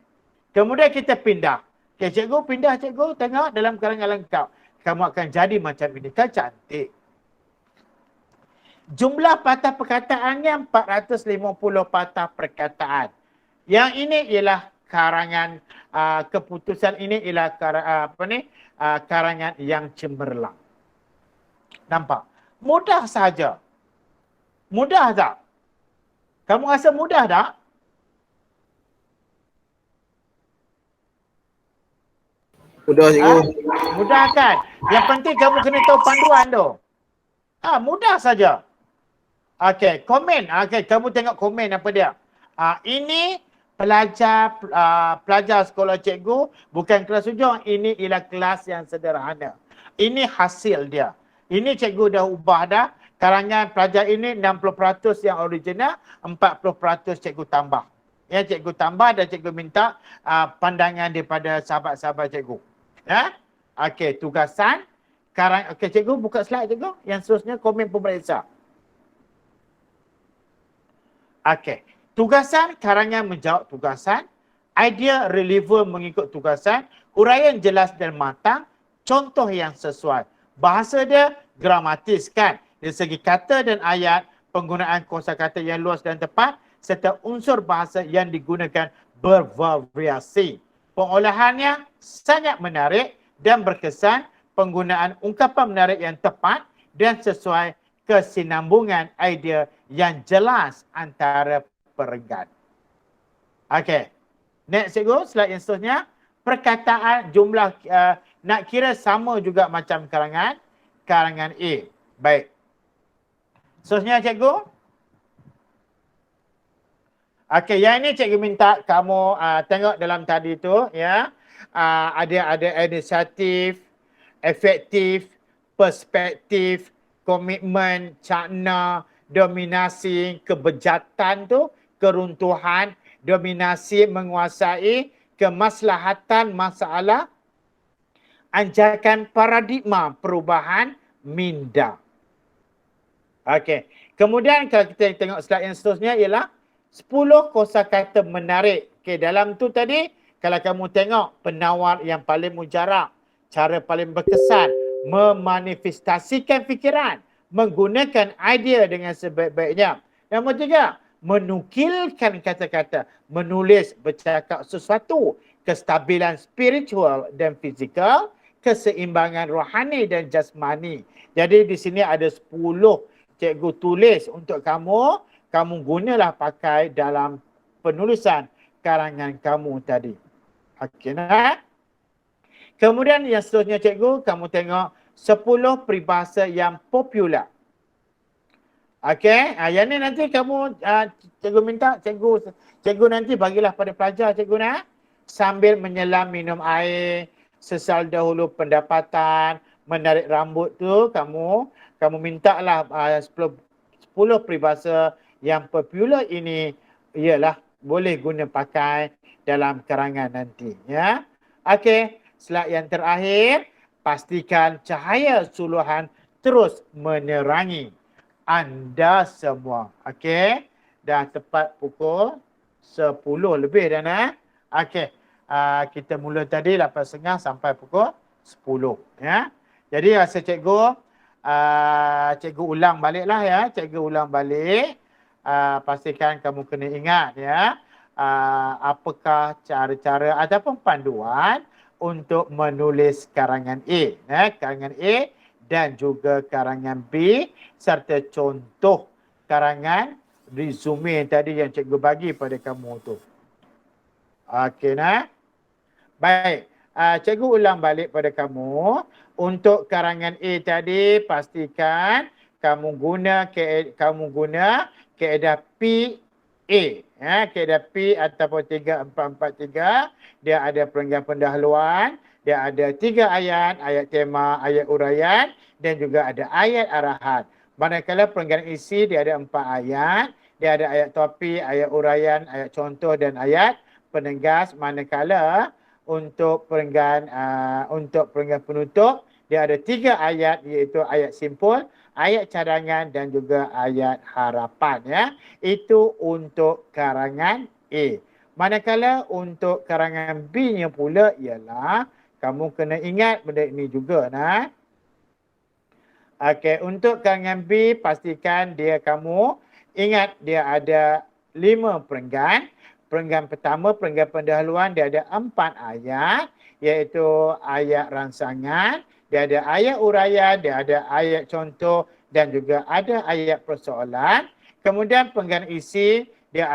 Kemudian kita pindah. Okay, cikgu pindah cikgu, tengok dalam karangan lengkap. Kamu akan jadi macam ini, kan cantik. Jumlah patah perkataannya 450 patah perkataan. Yang ini ialah karangan keputusan ini ialah karangan yang cemerlang. Nampak? Mudah saja. Mudah tak? Kamu rasa mudah tak? Mudah cikgu. Mudah kan? Yang penting kamu kena tahu panduan tu. Mudah saja. Okey, komen. Okey, kamu tengok komen apa dia. Ini pelajar sekolah cikgu bukan kelas hujung, ini ialah kelas yang sederhana. Ini hasil dia. Ini cikgu dah ubah dah. Karangan pelajar ini 60% yang original, 40% cikgu tambah. Ya, cikgu tambah dan cikgu minta pandangan daripada sahabat-sahabat cikgu. Ya. Okey, tugasan. Okey, cikgu buka slide cikgu. Yang seterusnya komen pemeriksa. Okey. Tugasan, karangan menjawab tugasan. Idea relevan mengikut tugasan. Uraian jelas dan matang. Contoh yang sesuai. Bahasa dia gramatis kan. Dari segi kata dan ayat, penggunaan kosakata yang luas dan tepat serta unsur bahasa yang digunakan bervariasi. Pengolahannya sangat menarik dan berkesan. Penggunaan ungkapan menarik yang tepat dan sesuai kesinambungan idea yang jelas antara perenggan. Okey. Next cikgu, slide yang seterusnya. Perkataan jumlah nak kira sama juga macam karangan A. Baik. Seterusnya cikgu. Okey, yang ini cikgu minta kamu tengok dalam tadi tu ya. Ada inisiatif, efektif, perspektif, komitmen, cakna, dominasi, kebejatan tu, keruntuhan, dominasi menguasai, kemaslahatan masalah, anjakan paradigma perubahan, minda. Okey. Kemudian kalau kita tengok slide yang seterusnya ialah 10 kosakata menarik. Okey, dalam tu tadi kalau kamu tengok penawar yang paling mujarab, cara paling berkesan, memanifestasikan fikiran, menggunakan idea dengan sebaik-baiknya. Nombor 3, menukilkan kata-kata, menulis, bercakap sesuatu, kestabilan spiritual dan fizikal, keseimbangan rohani dan jasmani. Jadi di sini ada 10 cikgu tulis untuk kamu, kamu gunalah pakai dalam penulisan karangan kamu tadi. Okey, nah. Kemudian yang seterusnya cikgu, kamu tengok 10 peribahasa yang popular. Okey, yang ni nanti kamu cikgu minta cikgu nanti bagilah pada pelajar cikgu nak sambil menyelam minum air, sesal dahulu pendapatan, menarik rambut tu kamu mintalah 10 peribahasa yang popular ini ialah boleh guna pakai dalam karangan nanti ya. Okey, slide yang terakhir, pastikan cahaya suluhan terus menerangi anda semua. Okey, dah tepat pukul 10 lebih dah nak. Okey, kita mula tadi 8.30 sampai pukul 10 ya. Jadi rasa cikgu ulang baliklah ya, cikgu ulang balik. Pastikan kamu kena ingat ya, apakah cara-cara ataupun panduan untuk menulis karangan A, karangan A dan juga karangan B serta contoh karangan resume tadi yang cikgu bagi pada kamu tu. Okey nah. Baik, cikgu ulang balik pada kamu. Untuk karangan A tadi pastikan kamu guna kaedah PA. Kaedah P ataupun 3-4-4-3. Dia ada perenggan pendahuluan, dia ada 3 ayat, ayat tema, ayat uraian dan juga ada ayat arahan. Manakala perenggan isi dia ada 4 ayat, dia ada ayat topik, ayat uraian, ayat contoh dan ayat penegas. Manakala untuk perenggan penutup dia ada 3 ayat iaitu ayat simpul, ayat cadangan dan juga ayat harapan ya. Itu untuk karangan A. Manakala untuk karangan B-nya pula ialah kamu kena ingat benda ini juga nah. Okey, untuk karangan B pastikan kamu ingat dia ada 5 perenggan. Perenggan pertama, perenggan pendahuluan dia ada 4 ayat iaitu ayat rangsangan, dia ada ayat uraian, dia ada ayat contoh dan juga ada ayat persoalan. Kemudian perenggan isi dia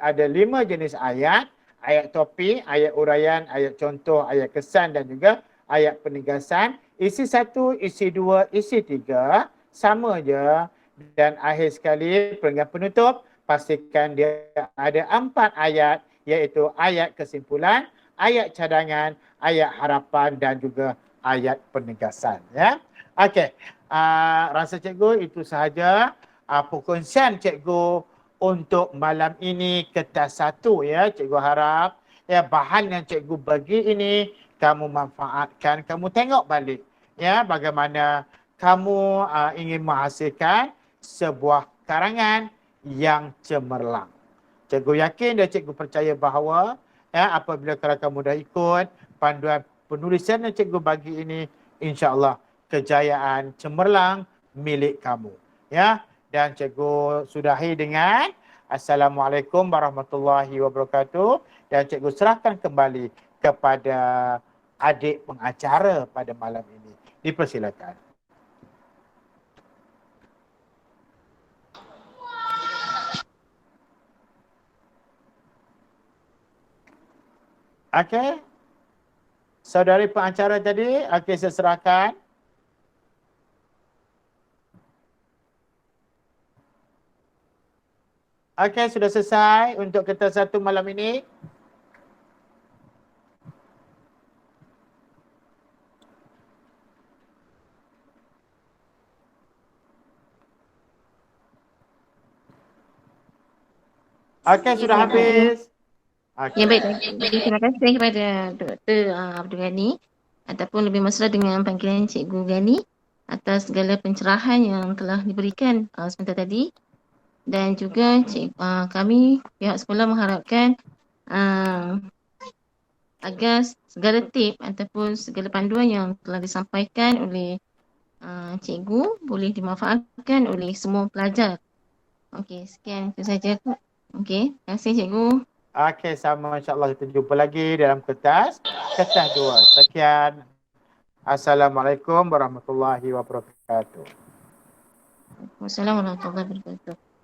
ada 5 jenis ayat, ayat topik, ayat uraian, ayat contoh, ayat kesan dan juga ayat penegasan. Isi 1, isi 2, isi 3 sama je. Dan akhir sekali perenggan penutup pastikan dia ada 4 ayat iaitu ayat kesimpulan, ayat cadangan, ayat harapan dan juga ayat penegasan ya. Okey, rasa cikgu itu sahaja perkongsian cikgu untuk malam ini kertas 1 ya. Cikgu harap ya bahan yang cikgu bagi ini kamu manfaatkan, kamu tengok balik ya bagaimana kamu ingin menghasilkan sebuah karangan yang cemerlang. Cikgu yakin dan cikgu percaya bahawa ya apabila kalau kamu dah ikut panduan penulisan yang cikgu bagi ini, insya-Allah kejayaan cemerlang milik kamu ya. Dan cikgu sudahi dengan Assalamualaikum warahmatullahi wabarakatuh dan cikgu serahkan kembali kepada adik pengacara pada malam ini. Dipersilakan. Okey. Saudari pengacara tadi, okey saya serahkan. Okey, sudah selesai untuk kertas 1 malam ini. Okey, sudah habis. Ya baik, terima kasih kepada Dr. Abdul Ghani ataupun lebih mesra dengan panggilan Cikgu Ghani atas segala pencerahan yang telah diberikan sebentar tadi. Dan juga kami pihak sekolah mengharapkan agar segala tip ataupun segala panduan yang telah disampaikan oleh cikgu boleh dimanfaatkan oleh semua pelajar. Okey, sekian itu saja. Okey, terima kasih cikgu. Okey, sama, insyaAllah kita jumpa lagi dalam kertas 2. Sekian. Assalamualaikum warahmatullahi wabarakatuh. Wassalamualaikum warahmatullahi wabarakatuh.